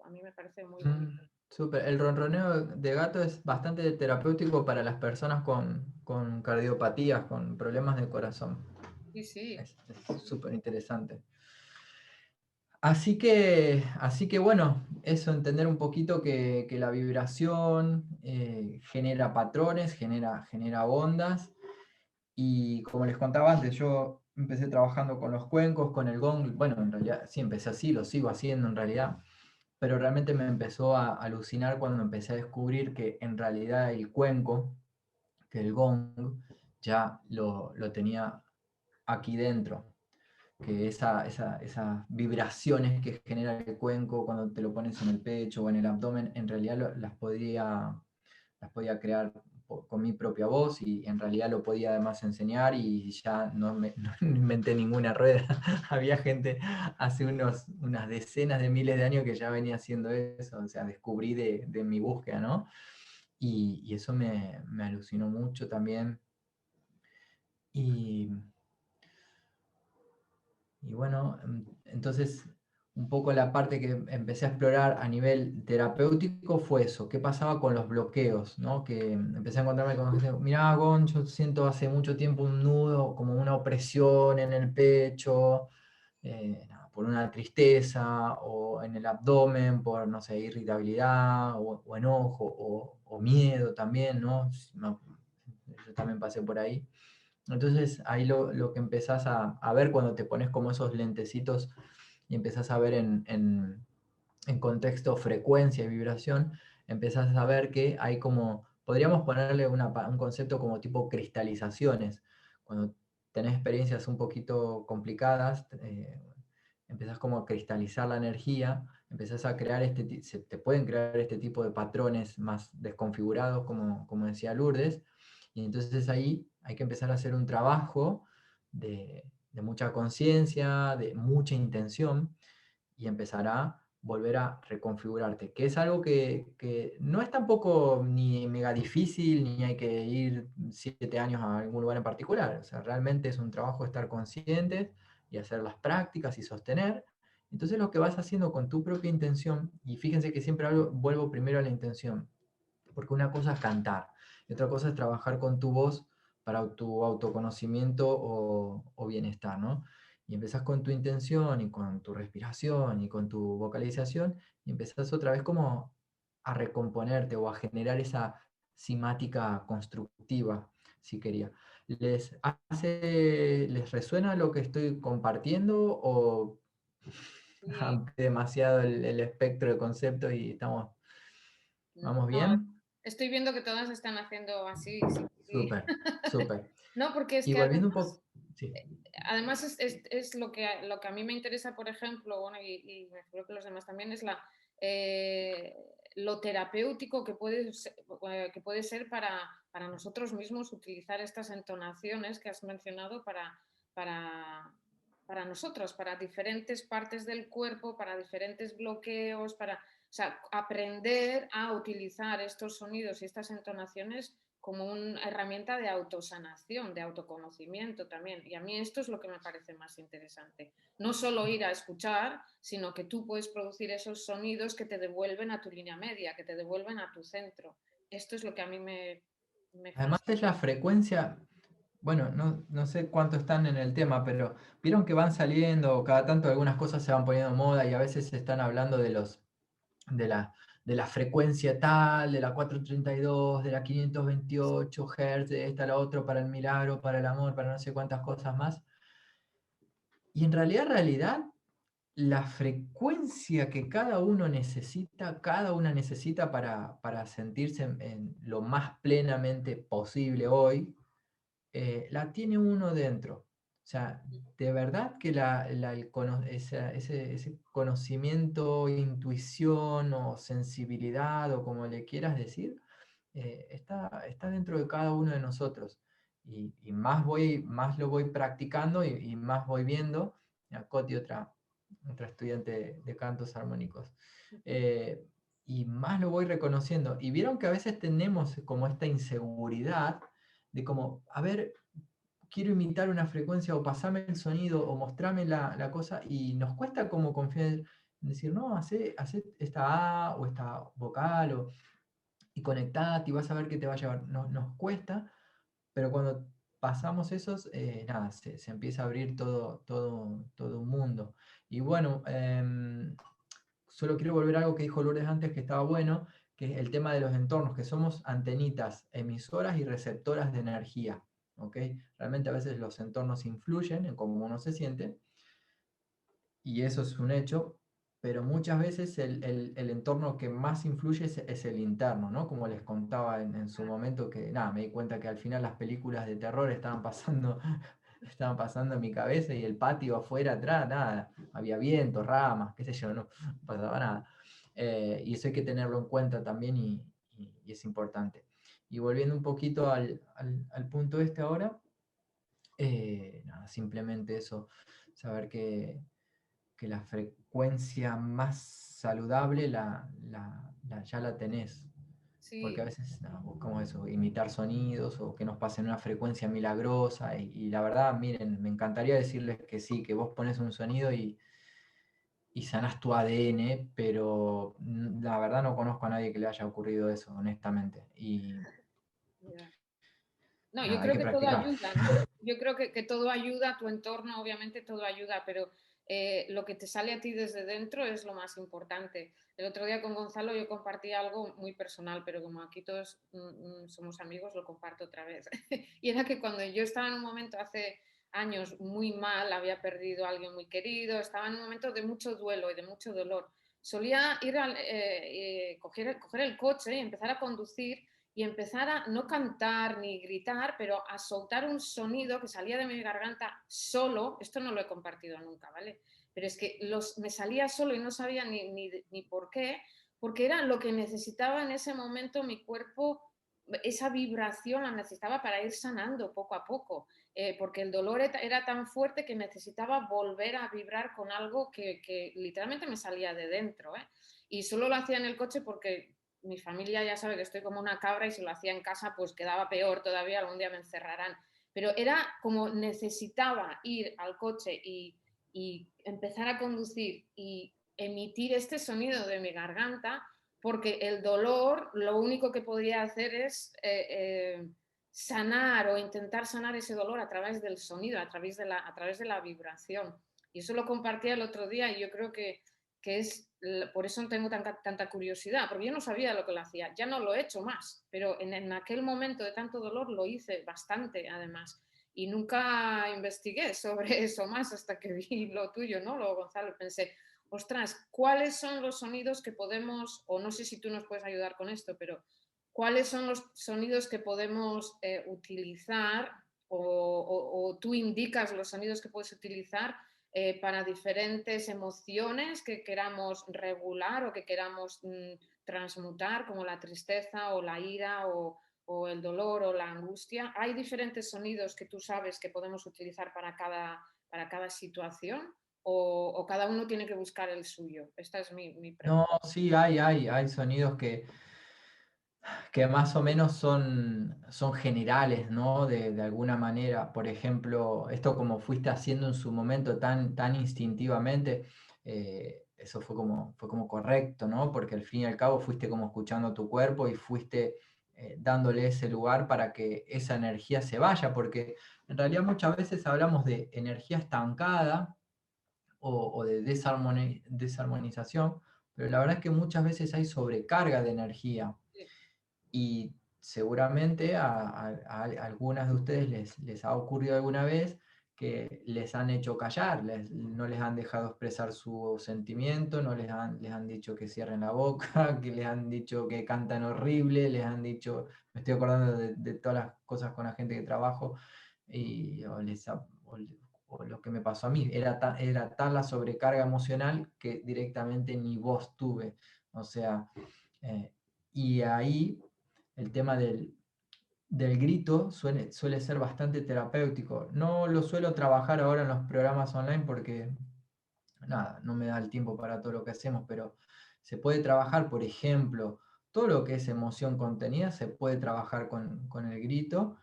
A mí me parece muy bonito. Súper. El ronroneo de gato es bastante terapéutico para las personas con cardiopatías, con problemas del corazón. Sí, sí. Es súper interesante. Así que bueno, eso, entender un poquito que la vibración genera patrones, genera ondas. Y como les contaba antes, yo empecé trabajando con los cuencos, con el gong. Bueno, en realidad sí empecé así, lo sigo haciendo en realidad. Pero realmente me empezó a alucinar cuando empecé a descubrir que en realidad el cuenco, que el gong, ya lo tenía aquí dentro. Que esas vibraciones que genera el cuenco cuando te lo pones en el pecho o en el abdomen, en realidad las podía crear con mi propia voz, y en realidad lo podía además enseñar, y ya no inventé ninguna rueda. Había gente hace unas decenas de miles de años que ya venía haciendo eso, o sea, descubrí de mi búsqueda, ¿no? Y eso me alucinó mucho también. Y bueno, entonces un poco la parte que empecé a explorar a nivel terapéutico fue eso, qué pasaba con los bloqueos, ¿no? Que empecé a encontrarme con gente, mirá, Gon, yo siento hace mucho tiempo un nudo, como una opresión en el pecho, por una tristeza, o en el abdomen, por, no sé, irritabilidad, o enojo, o miedo también, ¿no? Yo también pasé por ahí. Entonces ahí lo que empezás a ver cuando te pones como esos lentecitos y empezás a ver en contexto frecuencia y vibración, empezás a ver que hay como, podríamos ponerle un concepto como tipo cristalizaciones. Cuando tenés experiencias un poquito complicadas, empezás como a cristalizar la energía, empezás a crear se te pueden crear este tipo de patrones más desconfigurados, como decía Lourdes, y entonces ahí hay que empezar a hacer un trabajo de mucha conciencia, de mucha intención, y empezar a volver a reconfigurarte, que es algo que no es tampoco ni mega difícil, ni hay que ir 7 años a algún lugar en particular. O sea, realmente es un trabajo estar conscientes y hacer las prácticas y sostener. Entonces lo que vas haciendo con tu propia intención, y fíjense que siempre vuelvo primero a la intención, porque una cosa es cantar, y otra cosa es trabajar con tu voz para tu autoconocimiento o bienestar, ¿no? Y empezás con tu intención y con tu respiración y con tu vocalización, y empezás otra vez como a recomponerte o a generar esa simática constructiva, si quería. ¿Les resuena lo que estoy compartiendo o amplié demasiado el espectro de conceptos y vamos bien? Estoy viendo que todas están haciendo así. Súper, súper. No, porque es y que volviendo un poco... Sí. Además es lo que a mí me interesa, por ejemplo, bueno, y creo que los demás también, es lo terapéutico que puede ser para nosotros mismos utilizar estas entonaciones que has mencionado para nosotros, para diferentes partes del cuerpo, para diferentes bloqueos, o sea, aprender a utilizar estos sonidos y estas entonaciones como una herramienta de autosanación, de autoconocimiento también. Y a mí esto es lo que me parece más interesante. No solo ir a escuchar, sino que tú puedes producir esos sonidos que te devuelven a tu línea media, que te devuelven a tu centro. Esto es lo que a mí me Además es la frecuencia, bueno, no sé cuánto están en el tema, pero vieron que van saliendo, cada tanto algunas cosas se van poniendo de moda y a veces se están hablando de la frecuencia tal, de la 432, de la 528 Hz, de esta, la otra, para el milagro, para el amor, para no sé cuántas cosas más. Y en realidad, la frecuencia que cada una necesita para sentirse en lo más plenamente posible hoy, la tiene uno dentro. O sea, de verdad que ese conocimiento, intuición o sensibilidad o como le quieras decir, está dentro de cada uno de nosotros. Y más lo voy practicando y más voy viendo. Coti, otra estudiante de cantos armónicos. Y más lo voy reconociendo. Y vieron que a veces tenemos como esta inseguridad de como, a ver, quiero imitar una frecuencia o pasarme el sonido o mostrarme la cosa y nos cuesta como confiar en decir, no, hace esta A o esta vocal y conectate y vas a ver que te va a llevar. Nos cuesta, pero cuando pasamos esos, nada, se empieza a abrir todo un mundo. Y bueno, solo quiero volver a algo que dijo Lourdes antes que estaba bueno, que es el tema de los entornos, que somos antenitas, emisoras y receptoras de energía. ¿Okay? Realmente a veces los entornos influyen en cómo uno se siente, y eso es un hecho, pero muchas veces el entorno que más influye es el interno, ¿no? Como les contaba en su momento, que nada, me di cuenta que al final las películas de terror estaban pasando en mi cabeza y el patio afuera, atrás, nada, había viento, ramas, qué sé yo, no pasaba nada. Y eso hay que tenerlo en cuenta también y es importante. Y volviendo un poquito al punto este ahora, nada, simplemente eso, saber que la frecuencia más saludable ya la tenés. Sí. Porque a veces buscamos eso, imitar sonidos o que nos pasen una frecuencia milagrosa. Y la verdad, miren, me encantaría decirles que sí, que vos pones un sonido y sanás tu ADN, pero la verdad no conozco a nadie que le haya ocurrido eso, honestamente. No, yo creo que todo ayuda, ¿no? Yo creo que todo ayuda, tu entorno obviamente todo ayuda, pero lo que te sale a ti desde dentro es lo más importante. El otro día con Gonzalo yo compartí algo muy personal, pero como aquí todos somos amigos, lo comparto otra vez. Y era que cuando yo estaba en un momento hace años muy mal, había perdido a alguien muy querido, estaba en un momento de mucho duelo y de mucho dolor, solía ir a coger el coche y empezar a conducir y empezar a no cantar ni gritar, pero a soltar un sonido que salía de mi garganta solo. Esto no lo he compartido nunca, ¿vale? Pero es que me salía solo y no sabía ni por qué, porque era lo que necesitaba en ese momento mi cuerpo, esa vibración la necesitaba para ir sanando poco a poco, porque el dolor era tan fuerte que necesitaba volver a vibrar con algo que literalmente me salía de dentro, ¿eh? Y solo lo hacía en el coche porque mi familia ya sabe que estoy como una cabra y si lo hacía en casa pues quedaba peor todavía, algún día me encerrarán. Pero era como necesitaba ir al coche y empezar a conducir y emitir este sonido de mi garganta, porque el dolor lo único que podía hacer es sanar o intentar sanar ese dolor a través del sonido, a través de la vibración. Y eso lo compartía el otro día y yo creo que por eso tengo tanta curiosidad, porque yo no sabía lo que lo hacía, ya no lo he hecho más, pero en aquel momento de tanto dolor lo hice bastante además y nunca investigué sobre eso más hasta que vi lo tuyo, ¿no? Lo Gonzalo, pensé, ostras, ¿cuáles son los sonidos que podemos, o no sé si tú nos puedes ayudar con esto, pero ¿cuáles son los sonidos que podemos utilizar o tú indicas los sonidos que puedes utilizar para diferentes emociones que queramos regular o que queramos transmutar, como la tristeza o la ira o el dolor o la angustia? ¿Hay diferentes sonidos que tú sabes que podemos utilizar para cada situación o cada uno tiene que buscar el suyo? Esta es mi pregunta. No, sí, hay sonidos que más o menos son generales, ¿no? De alguna manera. Por ejemplo, esto como fuiste haciendo en su momento tan instintivamente, eso fue como correcto, ¿no? Porque al fin y al cabo fuiste como escuchando tu cuerpo y fuiste dándole ese lugar para que esa energía se vaya, porque en realidad muchas veces hablamos de energía estancada o de desarmonización, pero la verdad es que muchas veces hay sobrecarga de energía. Y seguramente a algunas de ustedes les ha ocurrido alguna vez que les han hecho callar, no les han dejado expresar su sentimiento, no les han dicho que cierren la boca, que les han dicho que cantan horrible, les han dicho, me estoy acordando de todas las cosas con la gente que trabajo, o lo que me pasó a mí, era tal la sobrecarga emocional que directamente ni voz tuve, o sea, y ahí el tema del grito suele ser bastante terapéutico. No lo suelo trabajar ahora en los programas online porque, nada, no me da el tiempo para todo lo que hacemos, pero se puede trabajar, por ejemplo, todo lo que es emoción contenida, se puede trabajar con el grito,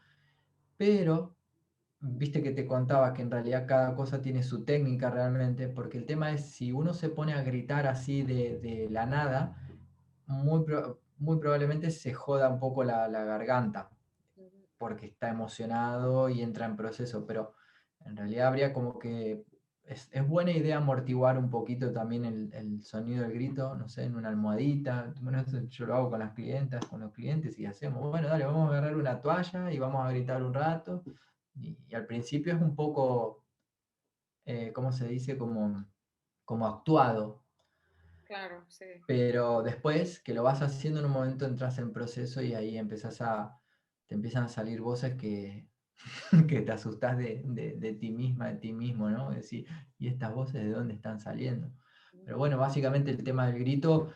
pero viste que te contaba que en realidad cada cosa tiene su técnica realmente, porque el tema es si uno se pone a gritar así de la nada, muy probablemente se joda un poco la garganta, porque está emocionado y entra en proceso, pero en realidad habría como que es buena idea amortiguar un poquito también el sonido del grito, no sé, en una almohadita. Bueno, eso yo lo hago con las clientas, con los clientes y hacemos, bueno, dale, vamos a agarrar una toalla y vamos a gritar un rato. Y al principio es un poco, ¿cómo se dice? Como actuado. Claro, sí. Pero después que lo vas haciendo en un momento entras en proceso y ahí te empiezan a salir voces que, que te asustás de ti misma, de ti mismo, ¿no? Decir, ¿y estas voces de dónde están saliendo? Pero bueno, básicamente el tema del grito,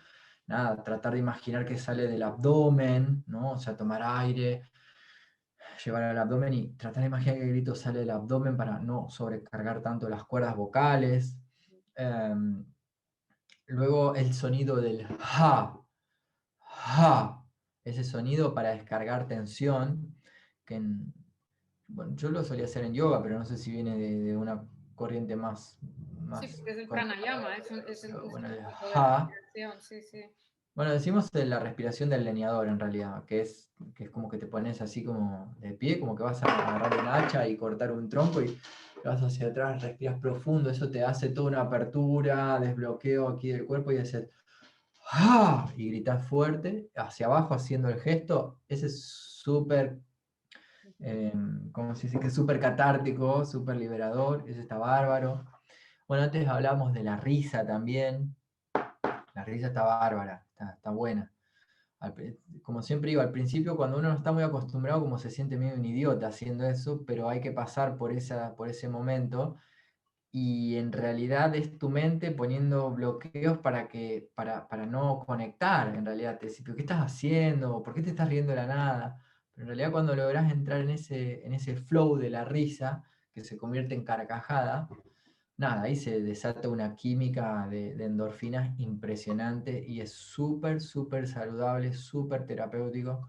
nada, tratar de imaginar que sale del abdomen, ¿no? O sea, tomar aire, llevar al abdomen y tratar de imaginar que el grito sale del abdomen para no sobrecargar tanto las cuerdas vocales. Luego el sonido del ja, ja, ese sonido para descargar tensión, bueno, yo lo solía hacer en yoga, pero no sé si viene de una corriente más Sí, porque es el pranayama, es bueno, un el tipo de ja. respiración, sí, sí. Bueno, decimos la respiración del leñador en realidad, que es como que te pones así como de pie, como que vas a agarrar un hacha y cortar un tronco y vas hacia atrás, respiras profundo, eso te hace toda una apertura, desbloqueo aquí del cuerpo y haces ¡ah! Y gritas fuerte, hacia abajo haciendo el gesto. Ese es súper, ¿cómo se dice? Que es súper catártico, súper liberador, ese está bárbaro. Bueno, antes hablamos de la risa también. La risa está bárbara, está buena. Como siempre digo, al principio cuando uno no está muy acostumbrado, como se siente medio un idiota haciendo eso, pero hay que pasar por ese momento. Y en realidad es tu mente poniendo bloqueos para no conectar, en realidad. Te decís, ¿pero qué estás haciendo? ¿Por qué te estás riendo de la nada? Pero en realidad cuando lográs entrar en ese flow de la risa, que se convierte en carcajada, nada, ahí se desata una química de endorfinas impresionante y es súper, súper saludable, súper terapéutico,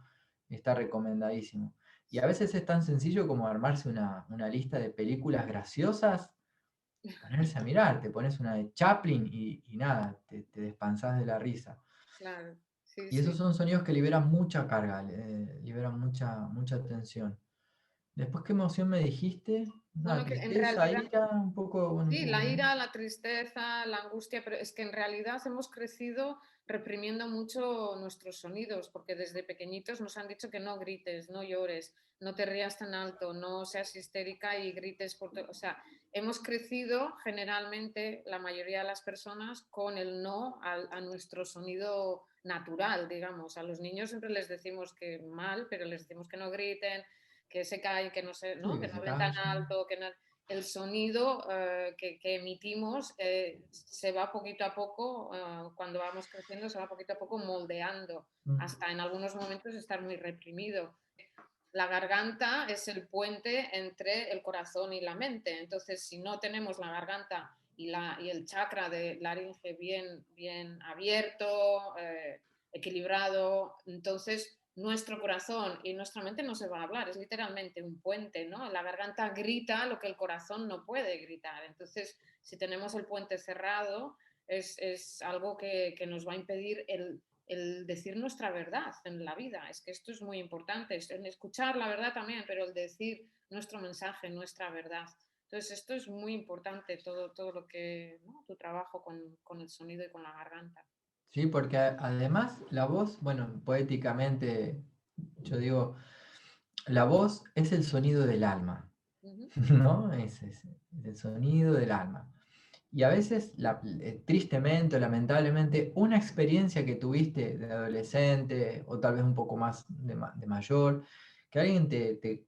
está recomendadísimo. Y a veces es tan sencillo como armarse una lista de películas graciosas, ponerse a mirar, te pones una de Chaplin y nada, te despansás de la risa. Claro, sí, Y esos sí. son sonidos que liberan mucha carga, liberan mucha tensión. Después, ¿qué emoción me dijiste? Una tristeza, ira, un poco... Bueno, sí, la ira, la tristeza, la angustia, pero es que en realidad hemos crecido reprimiendo mucho nuestros sonidos, porque desde pequeñitos nos han dicho que no grites, no llores, no te rías tan alto, no seas histérica y grites por todo. O sea, hemos crecido generalmente, la mayoría de las personas, con el no a nuestro sonido natural, digamos. A los niños siempre les decimos que mal, pero les decimos que no griten, que se callen, que no, se, ¿no? sí, Que no hablen tan alto, que no... El sonido que emitimos se va poquito a poco, cuando vamos creciendo, se va poquito a poco moldeando, hasta en algunos momentos estar muy reprimido. La garganta es el puente entre el corazón y la mente, entonces si no tenemos la garganta y el chakra de laringe bien abierto, equilibrado, entonces nuestro corazón y nuestra mente no se va a hablar, es literalmente un puente, ¿no? La garganta grita lo que el corazón no puede gritar, entonces si tenemos el puente cerrado es algo que nos va a impedir el decir nuestra verdad en la vida. Es que esto es muy importante, en escuchar la verdad también, pero el decir nuestro mensaje, nuestra verdad. Entonces esto es muy importante, todo lo que, ¿no? Tu trabajo con el sonido y con la garganta. Sí, porque además la voz, bueno, poéticamente, yo digo, la voz es el sonido del alma, ¿no? Es el sonido del alma. Y a veces, tristemente o lamentablemente, una experiencia que tuviste de adolescente o tal vez un poco más de mayor, que alguien te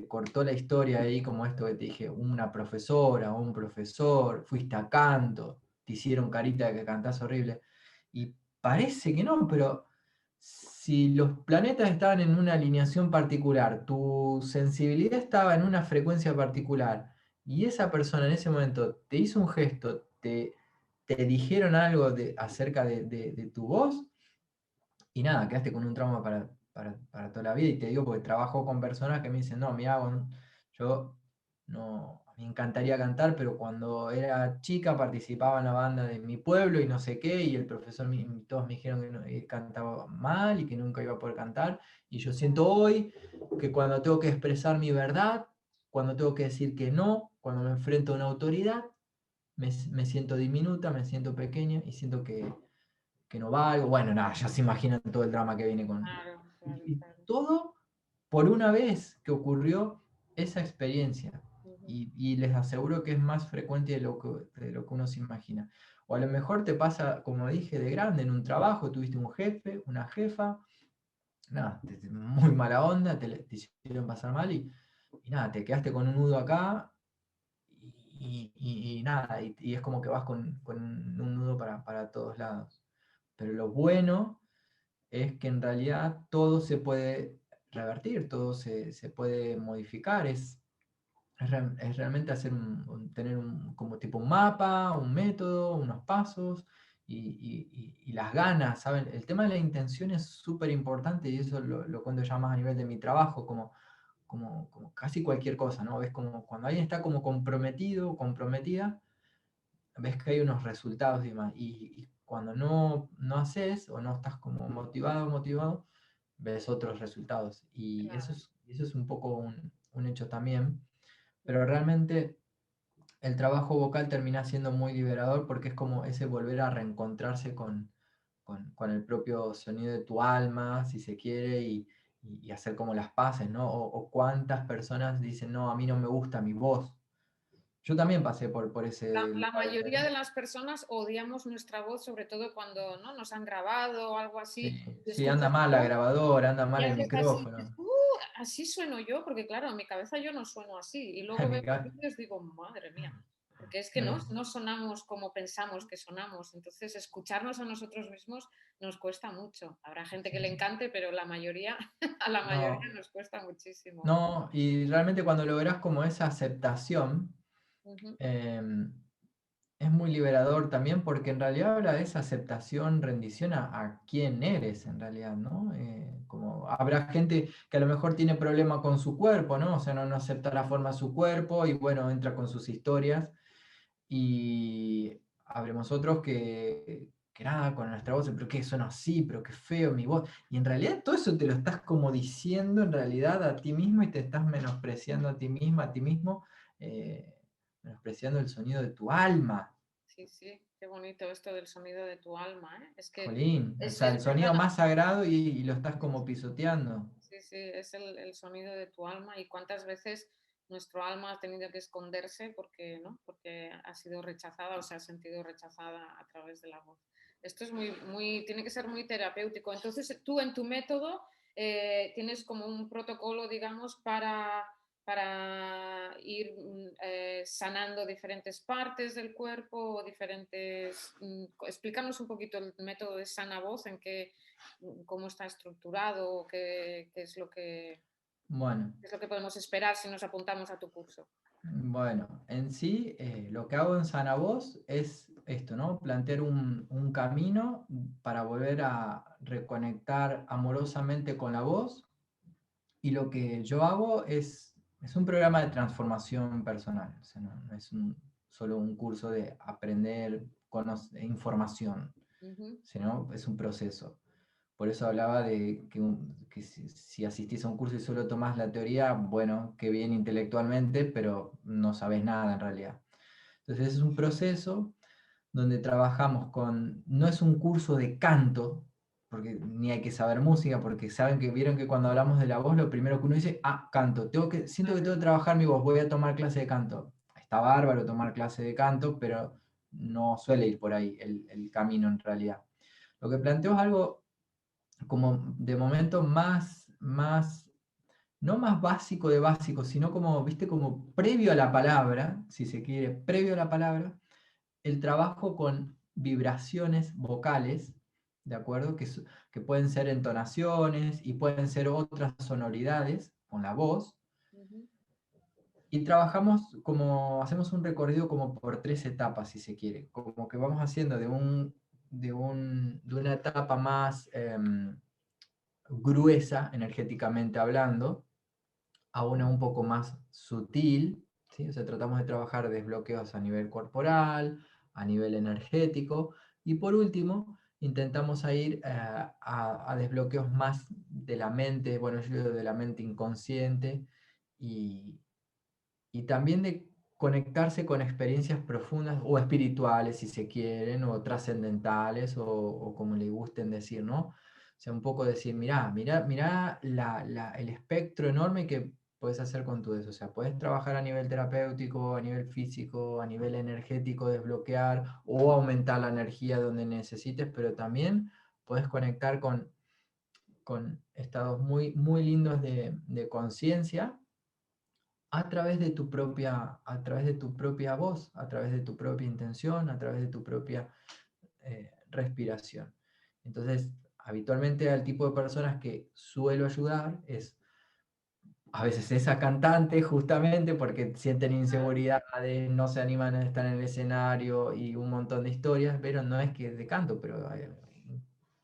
cortó la historia ahí, como esto que te dije, una profesora o un profesor, fuiste a canto, te hicieron carita de que cantás horrible. Y parece que no, pero si los planetas estaban en una alineación particular, tu sensibilidad estaba en una frecuencia particular, y esa persona en ese momento te hizo un gesto, te dijeron algo acerca de tu voz, y nada, quedaste con un trauma para toda la vida. Y te digo porque trabajo con personas que me dicen, no, mira, yo no, me encantaría cantar, pero cuando era chica participaba en la banda de mi pueblo y no sé qué, y el profesor, todos me dijeron que cantaba mal y que nunca iba a poder cantar. Y yo siento hoy que cuando tengo que expresar mi verdad, cuando tengo que decir que no, cuando me enfrento a una autoridad, me siento diminuta, me siento pequeña y siento que no valgo. Bueno, nada, ya se imaginan todo el drama que viene con... Claro. Y todo por una vez que ocurrió esa experiencia. Y les aseguro que es más frecuente de lo que uno se imagina. O a lo mejor te pasa, como dije, de grande, en un trabajo, tuviste un jefe, una jefa, nada, muy mala onda, te hicieron pasar mal y nada, te quedaste con un nudo acá y nada, y es como que vas con un nudo para todos lados. Pero lo bueno es que en realidad todo se puede revertir, todo se puede modificar, es realmente hacer tener como tipo un mapa, un método, unos pasos y las ganas, ¿saben? El tema de la intención es súper importante y eso lo cuento ya más a nivel de mi trabajo, como casi cualquier cosa, ¿no? Ves como cuando alguien está como comprometido, comprometida, ves que hay unos resultados y demás. Y cuando no haces o no estás como motivado, ves otros resultados. Y Claro. eso es un poco un hecho también. Pero realmente el trabajo vocal termina siendo muy liberador porque es como ese volver a reencontrarse con el propio sonido de tu alma, si se quiere, y hacer como las paces, ¿no? O cuántas personas dicen, no, a mí no me gusta mi voz. Yo también pasé por ese... La mayoría de las personas odiamos nuestra voz, sobre todo cuando, ¿no? Nos han grabado o algo así. Sí, anda mal la grabadora, anda mal y el haces micrófono. así sueno yo, porque claro, en mi cabeza yo no sueno así. Y luego veo los vídeos y digo, madre mía, porque es que no sonamos como pensamos que sonamos. Entonces, escucharnos a nosotros mismos nos cuesta mucho. Habrá gente que le encante, pero la mayoría, a la mayoría nos cuesta muchísimo. No, y realmente cuando logras como esa aceptación, es muy liberador también porque en realidad habla de esa aceptación, rendición a quién eres en realidad, ¿no? Como habrá gente que a lo mejor tiene problema con su cuerpo, ¿no? O sea, no acepta la forma de su cuerpo y bueno, entra con sus historias. Y habremos otros que que nada con nuestra voz, pero que suena así, pero qué feo mi voz. Y en realidad todo eso te lo estás como diciendo en realidad a ti mismo y te estás menospreciando a ti misma, a ti mismo, menospreciando el sonido de tu alma. Sí, sí, qué bonito esto del sonido de tu alma, ¿eh? Es que Jolín, o sea, el sonido más sagrado y lo estás como pisoteando. Sí, sí, es el sonido de tu alma y cuántas veces nuestro alma ha tenido que esconderse porque, ¿no? Porque ha sido rechazada o se ha sentido rechazada a través de la voz. Esto es tiene que ser muy terapéutico. Entonces, tú en tu método tienes como un protocolo, digamos, para ir sanando diferentes partes del cuerpo o diferentes... explícanos un poquito el método de sana voz, cómo está estructurado, qué es lo que... Bueno. ¿Qué es lo que podemos esperar si nos apuntamos a tu curso? Bueno, en sí, lo que hago en Sana Voz es esto, ¿no? Plantear un camino para volver a reconectar amorosamente con la voz. Y lo que yo hago es un programa de transformación personal. O sea, no es solo un curso de aprender información, sino es un proceso. Por eso hablaba de que si asistís a un curso y solo tomás la teoría, bueno, qué bien intelectualmente, pero no sabes nada en realidad. Entonces es un proceso donde trabajamos no es un curso de canto, porque ni hay que saber música, porque vieron que cuando hablamos de la voz, lo primero que uno dice, canto, siento que tengo que trabajar mi voz, voy a tomar clase de canto. Está bárbaro tomar clase de canto, pero no suele ir por ahí el camino en realidad. Lo que planteo es algo como de momento no más básico de básico, sino como, viste, como previo a la palabra, si se quiere, previo a la palabra, el trabajo con vibraciones vocales, ¿de acuerdo? Que pueden ser entonaciones y pueden ser otras sonoridades con la voz. Y hacemos un recorrido como por 3 etapas, si se quiere, como que vamos haciendo de una etapa más gruesa, energéticamente hablando, a una un poco más sutil, ¿sí? O sea, tratamos de trabajar desbloqueos a nivel corporal, a nivel energético, y por último, intentamos ir a desbloqueos más de la mente, bueno, yo digo de la mente inconsciente, y también de conectarse con experiencias profundas o espirituales, si se quieren, o trascendentales, o como le gusten decir, ¿no? O sea, un poco decir, mirá el espectro enorme que puedes hacer con todo eso. O sea, puedes trabajar a nivel terapéutico, a nivel físico, a nivel energético, desbloquear o aumentar la energía donde necesites, pero también puedes conectar con estados muy, muy lindos de conciencia a través de tu propia voz, a través de tu propia intención, a través de tu propia respiración. Entonces, habitualmente al tipo de personas que suelo ayudar a veces esa cantante justamente porque sienten inseguridades, no se animan a estar en el escenario y un montón de historias, pero no es que es de canto, pero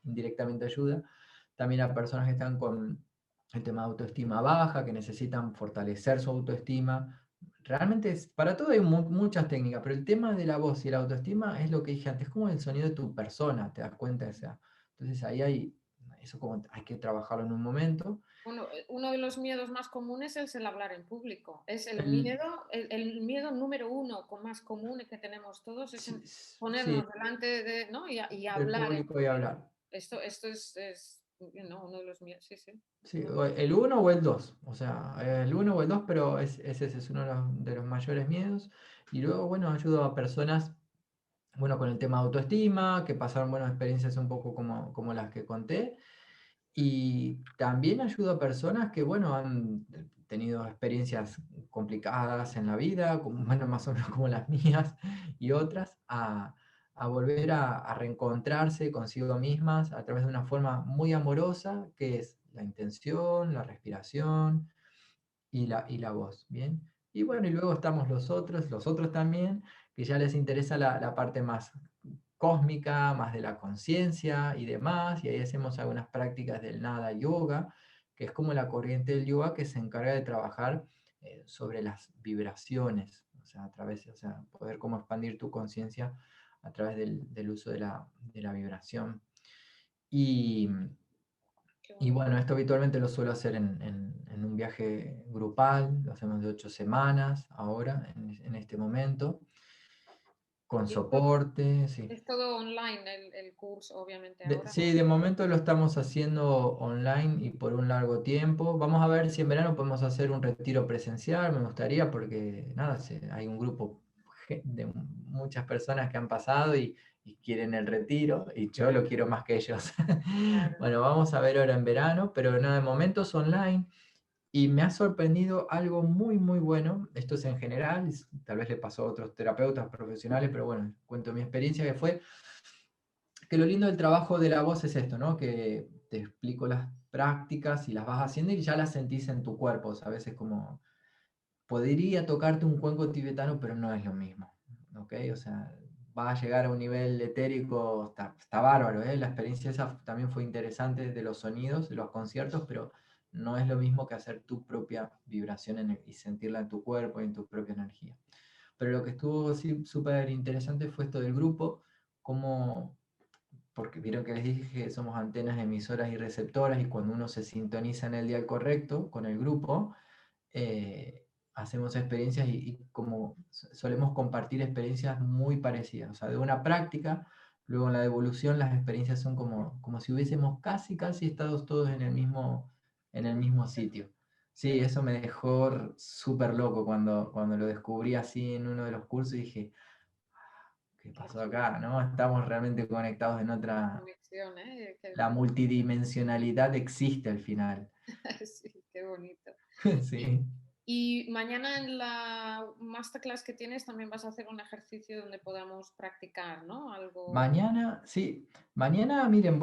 indirectamente ayuda. También a personas que están con el tema de autoestima baja, que necesitan fortalecer su autoestima. Realmente para todo hay muchas técnicas, pero el tema de la voz y la autoestima es lo que dije antes, es como el sonido de tu persona, te das cuenta. Entonces ahí eso como hay que trabajarlo en un momento. Bueno, uno de los miedos más comunes es el hablar en público. Es el miedo número uno más común que tenemos todos, es ponernos delante de, ¿no? y hablar. Público y hablar. Esto es uno de los miedos, sí. Sí, el 1 o el 2, o sea, el 1 o el 2, pero ese es uno de los mayores miedos. Y luego, bueno, ayudo a personas, bueno, con el tema de autoestima, que pasaron buenas experiencias un poco como las que conté. Y también ayudo a personas que, bueno, han tenido experiencias complicadas en la vida, bueno, más o menos como las mías y otras, a volver a reencontrarse consigo mismas a través de una forma muy amorosa, que es la intención, la respiración y la voz, ¿bien? Y bueno, y luego estamos los otros también, que ya les interesa la parte más cósmica, más de la conciencia y demás, y ahí hacemos algunas prácticas del nada yoga, que es como la corriente del yoga que se encarga de trabajar sobre las vibraciones, o sea, poder como expandir tu conciencia a través del uso de la vibración. Y bueno, esto habitualmente lo suelo hacer en un viaje grupal, lo hacemos de 8 semanas ahora, en este momento, con soporte. Sí. Es todo online el curso, obviamente, ahora. Sí, de momento lo estamos haciendo online y por un largo tiempo. Vamos a ver si en verano podemos hacer un retiro presencial, me gustaría, porque nada, hay un grupo de muchas personas que han pasado y quieren el retiro, y yo lo quiero más que ellos. Bueno, vamos a ver ahora en verano, pero nada, de momento es online. Y me ha sorprendido algo muy, muy bueno. Esto es en general, tal vez le pasó a otros terapeutas profesionales, pero bueno, cuento mi experiencia, que fue que lo lindo del trabajo de la voz es esto, ¿no? Que te explico las prácticas y las vas haciendo y ya las sentís en tu cuerpo. O sea, a veces como, podría tocarte un cuenco tibetano, pero no es lo mismo, ¿ok? O sea, va a llegar a un nivel etérico, está bárbaro, ¿eh? La experiencia esa también fue interesante de los sonidos, de los conciertos, pero no es lo mismo que hacer tu propia vibración y sentirla en tu cuerpo y en tu propia energía. Pero lo que estuvo súper interesante fue esto del grupo, como, porque vieron que les dije que somos antenas emisoras y receptoras, y cuando uno se sintoniza en el dial correcto con el grupo, hacemos experiencias y como solemos compartir experiencias muy parecidas. O sea, de una práctica, luego en la devolución las experiencias son como si hubiésemos casi estado todos en el mismo sitio. Sí, eso me dejó súper loco cuando lo descubrí así en uno de los cursos y dije, ¿qué pasó acá? ¿No? Estamos realmente conectados en otra... Conexión, ¿eh? La multidimensionalidad existe al final. Sí, qué bonito. Sí. Y mañana en la masterclass que tienes también vas a hacer un ejercicio donde podamos practicar, ¿no? Algo... Mañana, sí. Mañana, miren,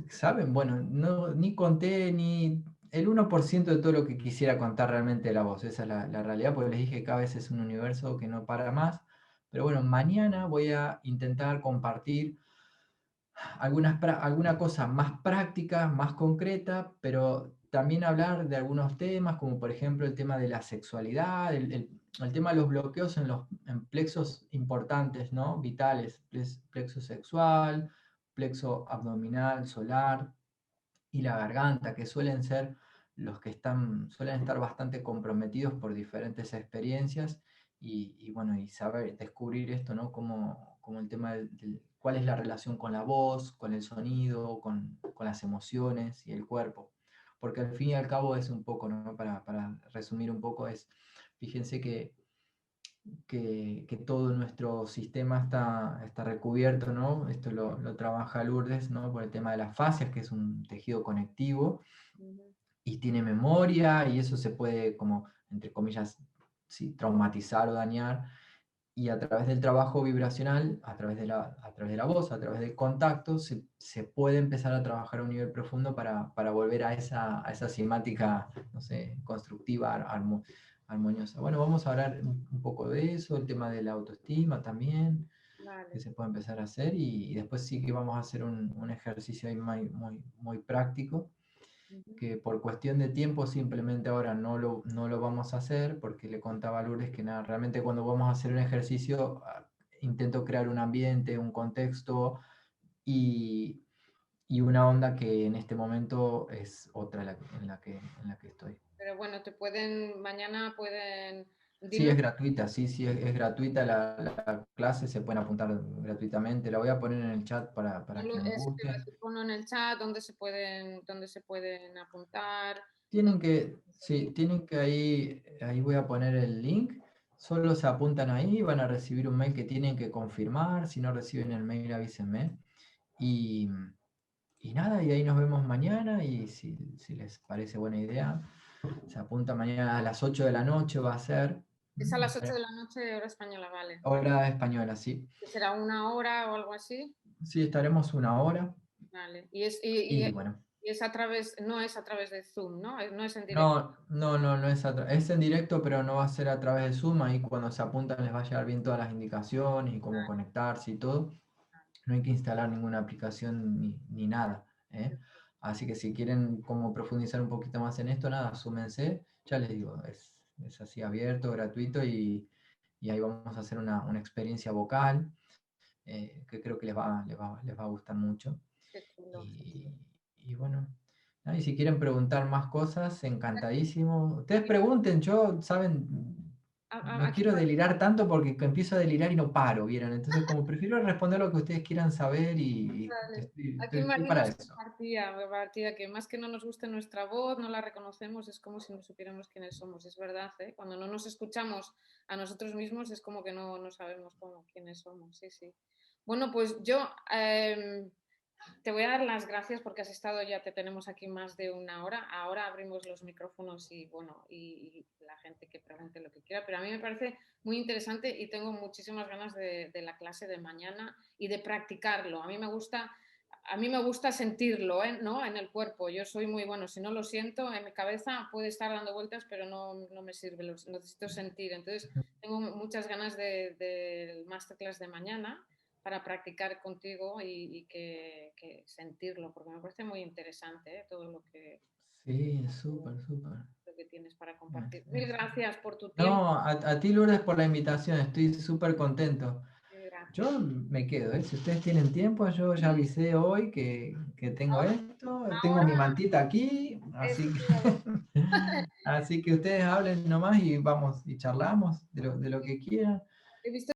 ¿saben? Bueno, no, ni conté ni el 1% de todo lo que quisiera contar realmente de la voz. Esa es la realidad, porque les dije que cada vez es un universo que no para más. Pero bueno, mañana voy a intentar compartir alguna cosa más práctica, más concreta, pero también hablar de algunos temas, como por ejemplo el tema de la sexualidad, el tema de los bloqueos en plexos importantes, ¿no? Vitales, plexo sexual, plexo abdominal, solar y la garganta, que suelen ser los que suelen estar bastante comprometidos por diferentes experiencias y bueno, y saber descubrir esto, ¿no? Como el tema cuál es la relación con la voz, con el sonido, con las emociones y el cuerpo. Porque al fin y al cabo es un poco, ¿no? Para resumir un poco, fíjense que todo nuestro sistema está recubierto, ¿no? Esto lo trabaja Lourdes, ¿no? Por el tema de las fascias, que es un tejido conectivo, y tiene memoria, y eso se puede, como, entre comillas, sí, traumatizar o dañar, y a través del trabajo vibracional, a través de la voz, a través del contacto, se puede empezar a trabajar a un nivel profundo para volver a esa cimática, no sé, constructiva, armoniosa. Bueno, vamos a hablar un poco de eso, el tema de la autoestima también, Vale. que se puede empezar a hacer, y después sí que vamos a hacer un ejercicio ahí muy práctico, que por cuestión de tiempo simplemente ahora no lo vamos a hacer, porque le contaba a Lourdes que nada, realmente cuando vamos a hacer un ejercicio intento crear un ambiente, un contexto y una onda que en este momento es otra en la que estoy. Pero bueno, mañana pueden... Sí, es gratuita, sí, es gratuita la clase, se pueden apuntar gratuitamente. La voy a poner en el chat para quien guste. Pongo en el chat dónde se pueden apuntar. Tienen que ahí voy a poner el link. Solo se apuntan ahí, van a recibir un mail que tienen que confirmar. Si no reciben el mail, avísenme. Y nada, y ahí nos vemos mañana. Y si les parece buena idea, se apunta mañana a las 8 de la noche, va a ser. Es a las 8 de la noche, hora española, vale. Hora española, sí. ¿Será 1 hora o algo así? Sí, estaremos 1 hora. Vale. Bueno. No es a través de Zoom, ¿no? No es en directo. No es en directo, pero no va a ser a través de Zoom. Ahí cuando se apuntan les va a llegar bien todas las indicaciones y cómo conectarse y todo. No hay que instalar ninguna aplicación ni nada, ¿eh? Así que si quieren como profundizar un poquito más en esto, nada, súmense. Ya les digo, es así abierto, gratuito y ahí vamos a hacer una experiencia vocal. que creo que les va a gustar mucho. Y bueno, ¿no? Y si quieren preguntar más cosas, encantadísimo. Ustedes pregunten, yo, saben, no quiero delirar tanto porque empiezo a delirar y no paro, ¿vieron? Entonces, como prefiero responder lo que ustedes quieran saber y Aquí estoy para eso. Partía, que más que no nos guste nuestra voz, no la reconocemos, es como si no supiéramos quiénes somos, es verdad, ¿eh? Cuando no nos escuchamos a nosotros mismos es como que no sabemos quiénes somos, sí, sí. Bueno, pues yo te voy a dar las gracias porque has estado, ya te tenemos aquí más de una hora. Ahora abrimos los micrófonos y bueno, y la gente que pregunte lo que quiera, pero a mí me parece muy interesante y tengo muchísimas ganas de la clase de mañana y de practicarlo. A mí me gusta sentirlo, ¿no? En el cuerpo. Yo soy muy bueno, si no lo siento en mi cabeza puede estar dando vueltas, pero no me sirve, lo necesito sentir. Entonces tengo muchas ganas del masterclass de mañana para practicar contigo y que sentirlo, porque me parece muy interesante todo lo que... Sí, súper. Lo que tienes para compartir. Mil gracias por tu tiempo. No, a ti Lourdes por la invitación, estoy súper contento. Yo me quedo, ¿eh? Si ustedes tienen tiempo, yo ya avisé hoy que tengo esto, tengo mi mantita aquí, así que ustedes hablen nomás y vamos y charlamos de lo que quieran. He visto